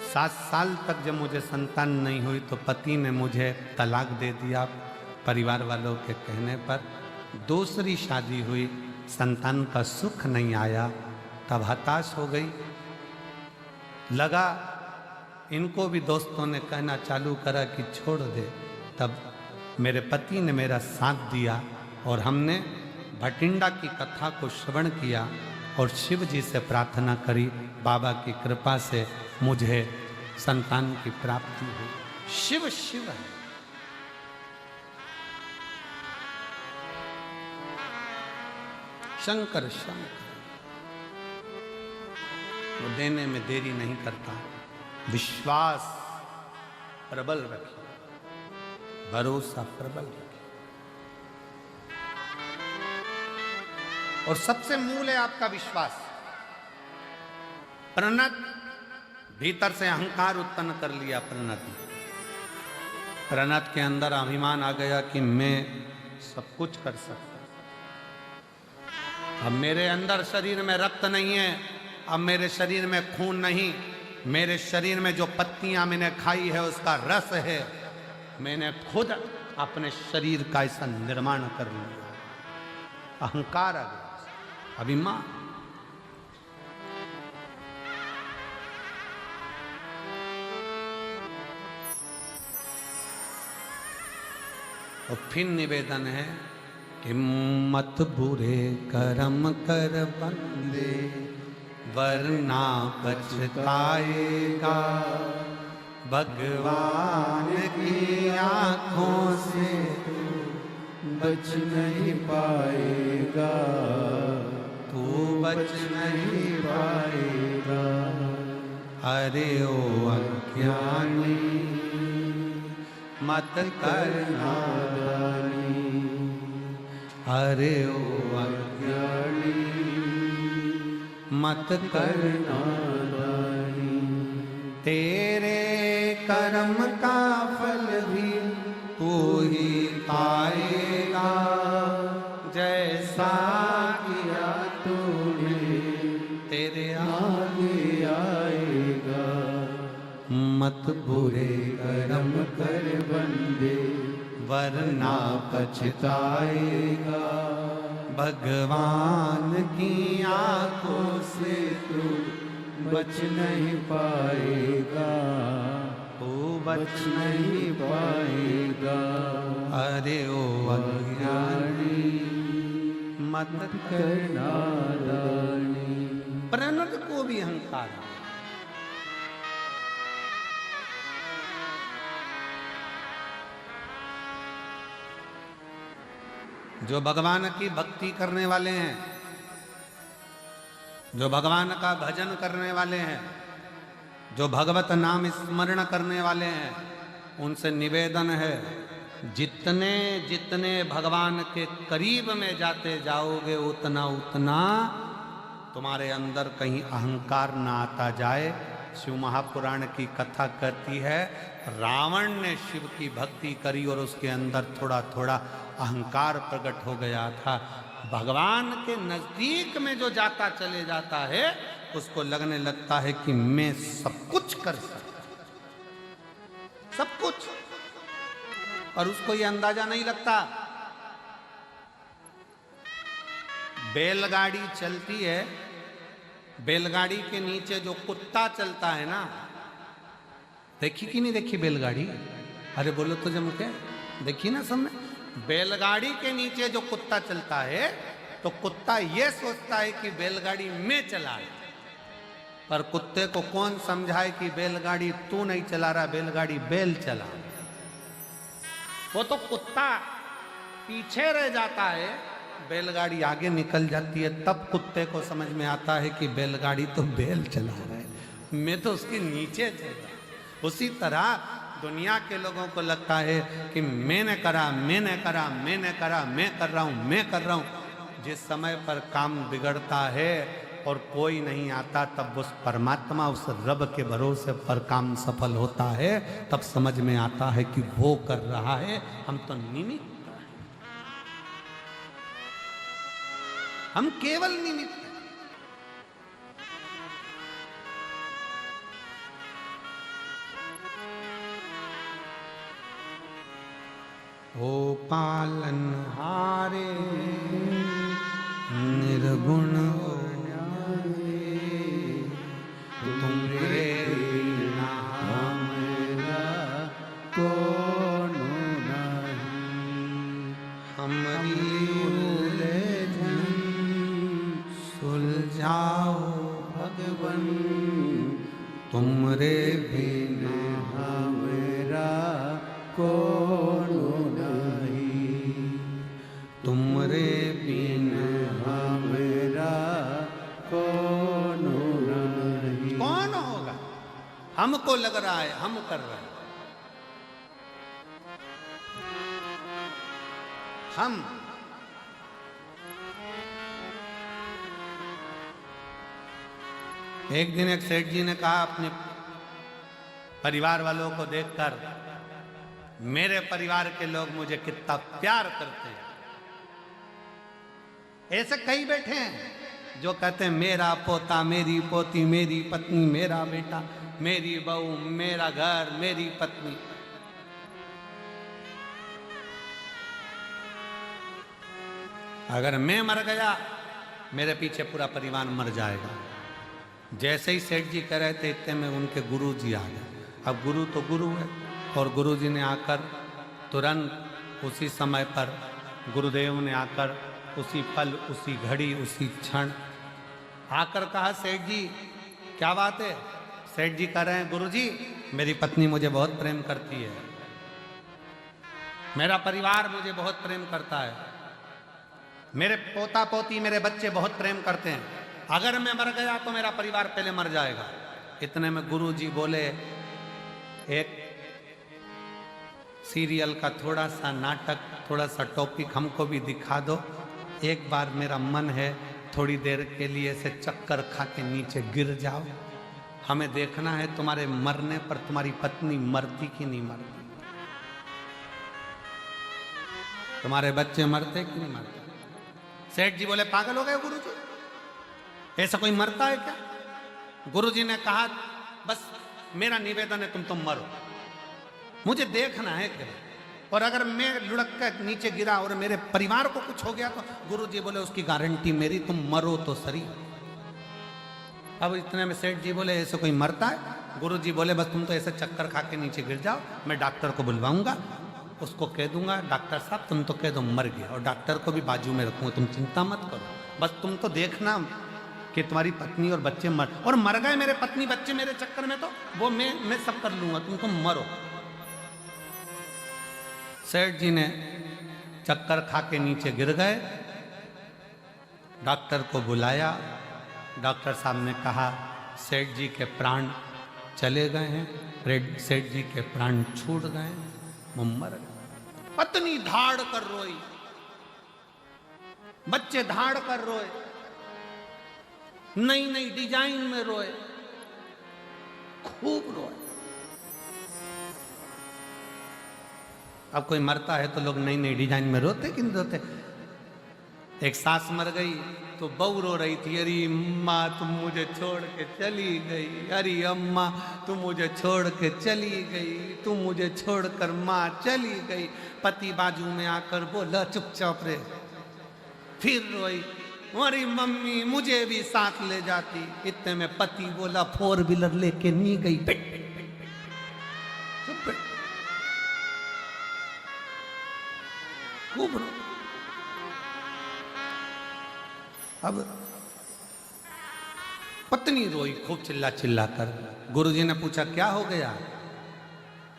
7 साल तक जब मुझे संतान नहीं हुई तो पति ने मुझे तलाक दे दिया परिवार वालों के कहने पर। दूसरी शादी हुई, संतान का सुख नहीं आया, तब हताश हो गई। लगा इनको भी दोस्तों ने कहना चालू करा कि छोड़ दे। तब मेरे पति ने मेरा साथ दिया और हमने भटिंडा की कथा को श्रवण किया और शिव जी से प्रार्थना करी। बाबा की कृपा से मुझे संतान की प्राप्ति हुई। शिव शिव है। शंकर शंकर, वो देने में देरी नहीं करता। विश्वास प्रबल रखिए, भरोसा प्रबल रखिए। और सबसे मूल है आपका विश्वास। प्रणत भीतर से अहंकार उत्पन्न कर लिया। प्रणत के अंदर अभिमान आ गया कि मैं सब कुछ कर सकता। अब मेरे अंदर शरीर में रक्त नहीं है, अब मेरे शरीर में खून नहीं, मेरे शरीर में जो पत्तियां मैंने खाई है उसका रस है। मैंने खुद अपने शरीर का ऐसा निर्माण कर लिया। अहंकार आ गया, अभिमान। और फिर निवेदन है कि मत बुरे कर्म कर बंदे, वरना पछताएगा। भगवान की आंखों से बच नहीं पाएगा, तू बच नहीं पाएगा। अरे ओ अज्ञानी मत करना नादानी, अरे ओ अज्ञानी मत करना। नादानी। तेरे कर्म का फल भी तू ही पाएगा। जैसा किया तूने तेरे आगे आएगा। मत बुरे कर्म कर बंदे, वरना पछताएगा। भगवान की आंखों से तू बच नहीं पाएगा, तू बच नहीं पाएगा। अरे ओ अज्ञानी मत कर नादानी। प्रणत को भी अहंकार है। जो भगवान की भक्ति करने वाले हैं, जो भगवान का भजन करने वाले हैं, जो भगवत नाम स्मरण करने वाले हैं, उनसे निवेदन है जितने जितने भगवान के करीब में जाते जाओगे उतना उतना तुम्हारे अंदर कहीं अहंकार ना आता जाए। शिव महापुराण की कथा कहती है रावण ने शिव की भक्ति करी और उसके अंदर थोड़ा थोड़ा अहंकार प्रकट हो गया था। भगवान के नजदीक में जो जाता चले जाता है उसको लगने लगता है कि मैं सब कुछ कर सकता, सब कुछ, और उसको ये अंदाजा नहीं लगता। बैलगाड़ी चलती है बैलगाड़ी के नीचे जो कुत्ता चलता है ना, देखी कि नहीं देखी बैलगाड़ी? अरे बोलो तो जम के देखी ना सबने। बैलगाड़ी के नीचे जो कुत्ता चलता है तो कुत्ता ये सोचता है कि बैलगाड़ी में चलाए, पर कुत्ते को कौन समझाए कि बैलगाड़ी तू नहीं चला रहा, बैलगाड़ी बैल चला। वो तो कुत्ता पीछे रह जाता है, बैलगाड़ी आगे निकल जाती है, तब कुत्ते को समझ में आता है कि बैलगाड़ी तो बैल चला रहा है, मैं तो उसके नीचे चल रहा। उसी तरह दुनिया के लोगों को लगता है कि मैंने करा, मैंने करा, मैंने करा, मैं कर रहा हूँ, मैं कर रहा हूँ। जिस समय पर काम बिगड़ता है और कोई नहीं आता, तब उस परमात्मा, उस रब के भरोसे पर काम सफल होता है, तब समझ में आता है कि वो कर रहा है, हम तो निमित्त, हम केवल निमित्त हैं। ओ पालन हारे निर्गुण हो तुमरे बिना हमरा कौन नहीं। हमारी उलझन सुलझाओ भगवन तुमरे बिना हमरा कौन नहीं। तुमरे बिना हमरा कौन नहीं। कौन होगा? हमको लग रहा है हम कर रहे हैं, हम। एक दिन एक सेठ जी ने कहा अपने परिवार वालों को देखकर, मेरे परिवार के लोग मुझे कितना प्यार करते हैं। ऐसे कई बैठे हैं जो कहते हैं मेरा पोता, मेरी पोती, मेरी पत्नी, मेरा बेटा, मेरी बहू, मेरा घर, मेरी पत्नी। अगर मैं मर गया, मेरे पीछे पूरा परिवार मर जाएगा। जैसे ही सेठ जी कह रहे थे, इतने में उनके गुरु जी आ गए। अब गुरु तो गुरु है, और गुरु जी ने आकर तुरंत उसी समय पर, गुरुदेव ने आकर उसी पल, उसी घड़ी, उसी क्षण आकर कहा, सेठ जी क्या बात है? सेठ जी कह रहे हैं, गुरु जी मेरी पत्नी मुझे बहुत प्रेम करती है, मेरा परिवार मुझे बहुत प्रेम करता है, मेरे पोता पोती, मेरे बच्चे बहुत प्रेम करते हैं, अगर मैं मर गया तो मेरा परिवार पहले मर जाएगा। इतने में गुरु जी बोले, एक सीरियल का थोड़ा सा नाटक, थोड़ा सा टॉपिक हमको भी दिखा दो। एक बार मेरा मन है थोड़ी देर के लिए से चक्कर खा के नीचे गिर जाओ, हमें देखना है तुम्हारे मरने पर तुम्हारी पत्नी मरती कि नहीं मरती, तुम्हारे बच्चे मरते कि नहीं मरते। सेठ जी बोले, पागल हो गए गुरु जी, ऐसा कोई मरता है क्या? गुरु जी ने कहा, बस मेरा निवेदन है तुम मरो, मुझे देखना है क्या। और अगर मैं लुढ़क कर नीचे गिरा और मेरे परिवार को कुछ हो गया तो गुरु जी बोले, उसकी गारंटी मेरी, तुम मरो तो सही। अब इतने में सेठ जी बोले, ऐसे कोई मरता है? गुरु जी बोले, बस तुम तो ऐसे चक्कर खा के नीचे गिर जाओ, मैं डॉक्टर को बुलवाऊंगा, उसको कह दूंगा, डॉक्टर साहब तुम तो कह दो मर गया, और डॉक्टर को भी बाजू में रखूंगा, तुम चिंता मत करो, बस तुम तो देखना कि तुम्हारी पत्नी और बच्चे मर गए मेरे पत्नी बच्चे मेरे चक्कर में, तो वो मैं सब कर लूंगा, तुम मरो। सेठ जी ने चक्कर खा के नीचे गिर गए, डॉक्टर को बुलाया, डॉक्टर साहब ने कहा, सेठ जी के प्राण चले गए हैं, सेठ जी के प्राण छूट गए, वो मर गए। पत्नी धाड़ कर रोई, बच्चे धाड़ कर रोए, नई नई डिजाइन में रोए, खूब रोए। अब कोई मरता है तो लोग नई नई डिजाइन में रोते कि नहीं रोते? एक सास मर गई तो बहू रो रही थी, अरे अम्मा तुम मुझे छोड़ के चली गई, अरे अम्मा तुम मुझे छोड़ के चली गई, तुम मुझे छोड़कर माँ चली गई। पति बाजू में आकर बोला, चुपचाप रे। फिर रोई, हमारी मम्मी मुझे भी साथ ले जाती। इतने में पति बोला 4 व्हीलर लेके नहीं गई। बैठ चुप बैठ। खूब रो। अब पत्नी रोई खूब चिल्ला चिल्ला कर। गुरुजी ने पूछा क्या हो गया?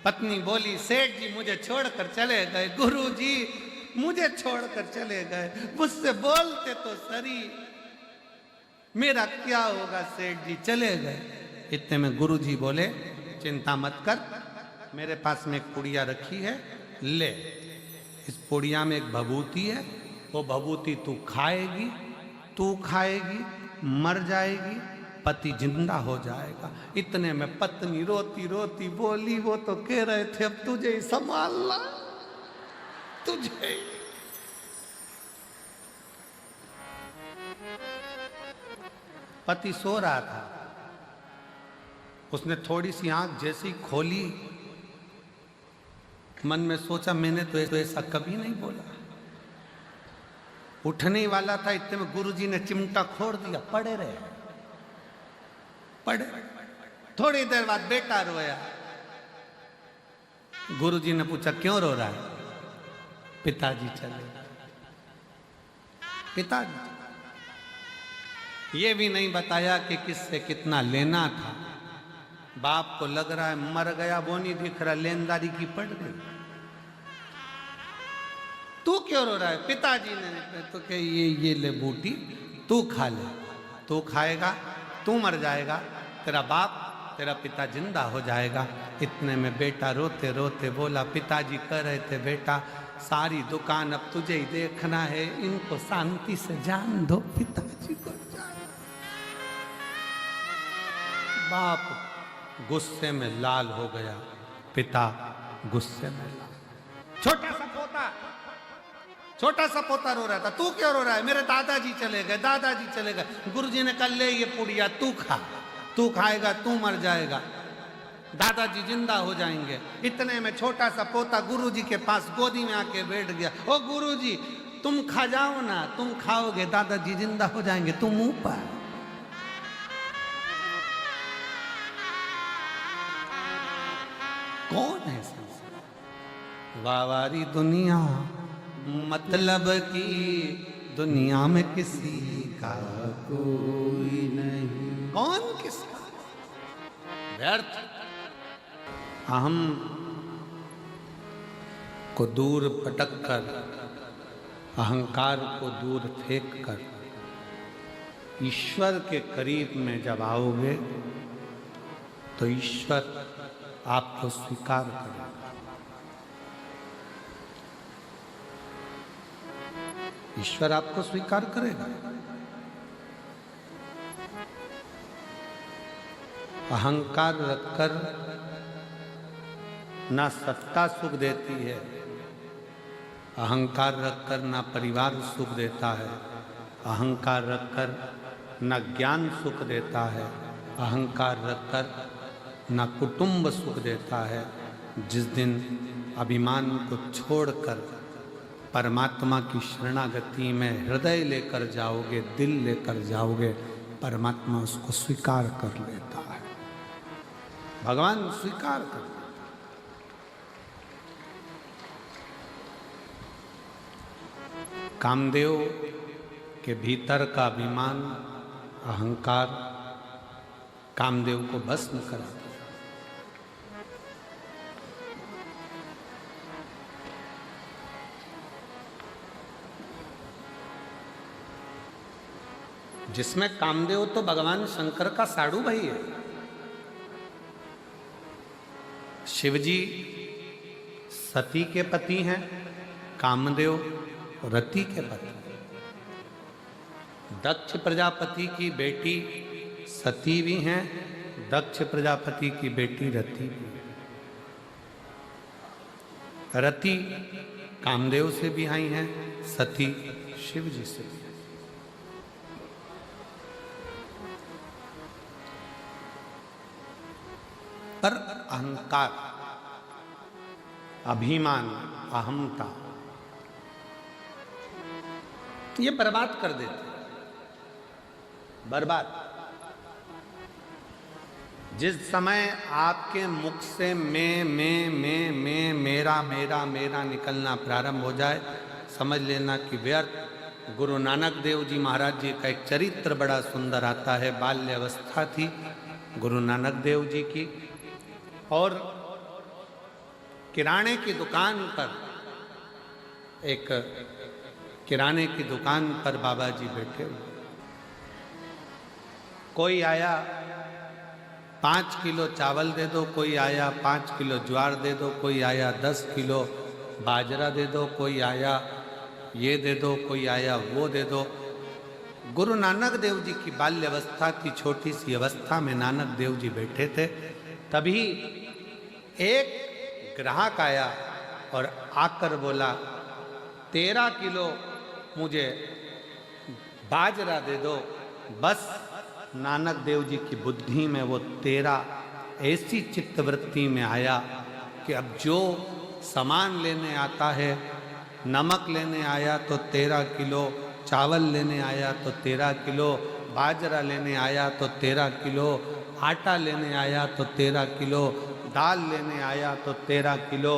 पत्नी बोली सेठ जी मुझे छोड़कर चले गए। गुरुजी मुझे छोड़कर चले गए, मुझसे बोलते तो सरी, मेरा क्या होगा सेठ जी, चले गए। इतने में गुरुजी बोले चिंता मत कर, मेरे पास में एक पुड़िया रखी है, ले। इस पुड़िया में एक भभूति है, वो भभूति तू खाएगी, मर जाएगी, पति जिंदा हो जाएगा। इतने में पत्नी रोती रोती बोली वो तो कह रहे थे अब तुझे ही संभालना, तुझे। पति सो रहा था, उसने थोड़ी सी आंख जैसी खोली, मन में सोचा मैंने तो ऐसा कभी नहीं बोला। उठने वाला था, इतने में गुरुजी ने चिमटा खोल दिया, पड़े रहे, पड़े। थोड़ी देर बाद बेटा रोया। गुरुजी ने पूछा क्यों रो रहा है? पिताजी चले। पिताजी ये भी नहीं बताया कि किससे कितना लेना था। बाप को लग रहा है मर गया, वो नहीं दिख रहा, लेनदारी की पड़ गई। तू क्यों रो रहा है? पिताजी ने तो कहे ये ले बूटी, तू खा ले, तू खाएगा तू मर जाएगा, तेरा बाप तेरा पिता जिंदा हो जाएगा। इतने में बेटा रोते रोते बोला पिताजी कह रहे थे बेटा सारी दुकान अब तुझे ही देखना है, इनको शांति से जान दो। पिताजी को बाप गुस्से में लाल हो गया, पिता गुस्से में लाल। छोटा सा पोता रो रहा था, तू क्यों रो रहा है? मेरे दादाजी चले गए, दादाजी चले गए। गुरुजी ने कहा ले ये पुड़िया तू खा, तू खाएगा तू मर जाएगा, दादाजी जिंदा हो जाएंगे। इतने में छोटा सा पोता गुरुजी के पास गोदी में आके बैठ गया। ओ गुरुजी तुम खा जाओ ना, तुम खाओगे दादाजी जिंदा हो जाएंगे, तुम मुंह पर। कौन है संसार? वावारी दुनिया, मतलब की दुनिया में किसी का कोई नहीं। कौन किसका? व्यर्थ। अहम को दूर पटक कर, अहंकार को दूर फेंक कर ईश्वर के करीब में जब आओगे तो ईश्वर आपको स्वीकार करेगा। ईश्वर आपको स्वीकार करेगा। अहंकार रखकर ना सत्ता सुख देती है, अहंकार रखकर ना परिवार सुख देता है, अहंकार रखकर ना ज्ञान सुख देता है, अहंकार रखकर ना कुटुंब सुख देता है। जिस दिन अभिमान को छोड़कर परमात्मा की शरणागति में हृदय लेकर जाओगे, दिल लेकर जाओगे, परमात्मा उसको स्वीकार कर लेता है। भगवान स्वीकार कर लेता। कामदेव के भीतर का अभिमान, अहंकार कामदेव को भस्म करा दिया। जिसमें कामदेव तो भगवान शंकर का साड़ू भाई है। शिवजी सती के पति हैं, कामदेव रति के पति। दक्ष प्रजापति की बेटी सती भी हैं, दक्ष प्रजापति की बेटी रति भी है। रति कामदेव से भी आई हैं, सती शिवजी से भी। पर अहंकार, अभिमान, अहमता ये बर्बाद कर देते। बर्बाद। जिस समय आपके मुख से मैं मेरा मेरा मेरा निकलना प्रारंभ हो जाए, समझ लेना कि व्यर्थ। गुरु नानक देव जी महाराज जी का एक चरित्र बड़ा सुंदर आता है। बाल्य अवस्था थी गुरु नानक देव जी की, और किराने की दुकान पर, एक किराने की दुकान पर बाबा जी बैठे हुए। कोई आया 5 किलो चावल दे दो, कोई आया 5 किलो ज्वार दे दो, कोई आया 10 किलो बाजरा दे दो, कोई आया ये दे दो, कोई आया वो दे दो। गुरु नानक देव जी की बाल्य अवस्था थी, छोटी सी अवस्था में नानक देव जी बैठे थे। तभी एक ग्राहक आया और आकर बोला, 13 किलो मुझे बाजरा दे दो। बस नानक देव जी की बुद्धि में वो 13 ऐसी चित्तवृत्ति में आया कि अब जो सामान लेने आता है, नमक लेने आया तो 13 किलो, चावल लेने आया तो 13 किलो, बाजरा लेने आया तो 13 किलो, आटा लेने आया तो 13 किलो, दाल लेने आया तो 13 किलो।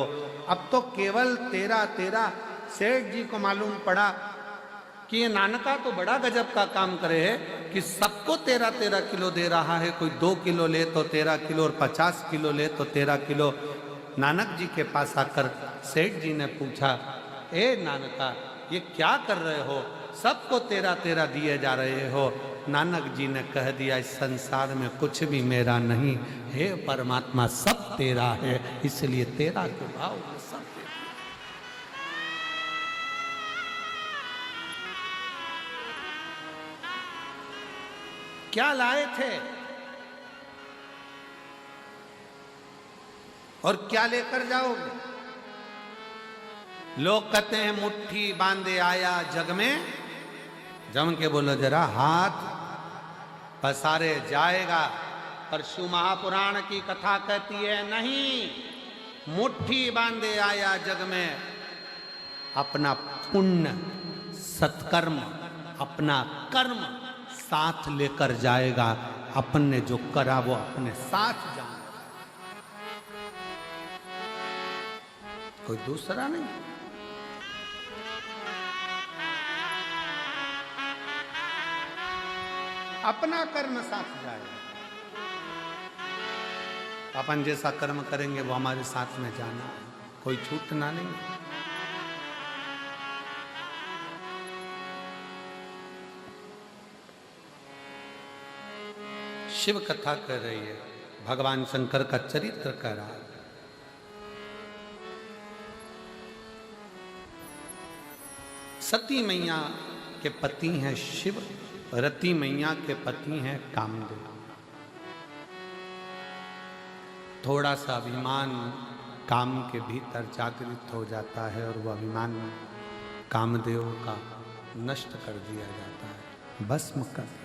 अब तो केवल 13 सेठ जी को मालूम पड़ा कि ये नानका तो बड़ा गजब का काम करे है कि सबको 13 किलो दे रहा है। कोई 2 किलो ले तो 13 किलो, और 50 किलो ले तो 13 किलो। नानक जी के पास आकर सेठ जी ने पूछा, ए नानका, ये क्या कर रहे हो? सबको 13 दिए जा रहे हो। नानक जी ने कह दिया, इस संसार में कुछ भी मेरा नहीं, हे परमात्मा सब तेरा है, इसलिए 13 के भाव में सब तेरा। क्या लाए थे और क्या लेकर जाओगे? लोग कहते हैं मुट्ठी बांधे आया जग में, जम के बोलो जरा, हाथ पसारे जाएगा। परशु महापुराण की कथा कहती है, नहीं, मुट्ठी बांधे आया जग में, अपना पुण्य सत्कर्म, अपना कर्म साथ लेकर जाएगा। अपन ने जो करा वो अपने साथ जाएगा, कोई दूसरा नहीं। अपना कर्म साथ जाएगा। अपन जैसा कर्म करेंगे वो हमारे साथ में जाना है, कोई छूटना नहीं। शिव कथा कह रही है, भगवान शंकर का चरित्र कह रहा है। सती मैया के पति हैं शिव, रति मैया के पति हैं कामदेव। थोड़ा सा अभिमान काम के भीतर जागृत हो जाता है और वह अभिमान कामदेव का नष्ट कर दिया जाता है, भस्म कर दिया।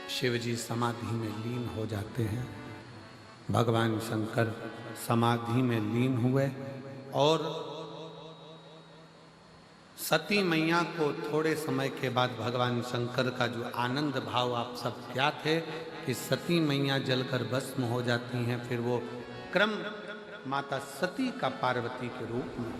शिव जी समाधि में लीन हो जाते हैं। भगवान शंकर समाधि में लीन हुए और सती मैया को थोड़े समय के बाद भगवान शंकर का जो आनंद भाव आप सब क्या थे कि सती मैया जलकर भस्म हो जाती हैं, फिर वो क्रम माता सती का पार्वती के रूप में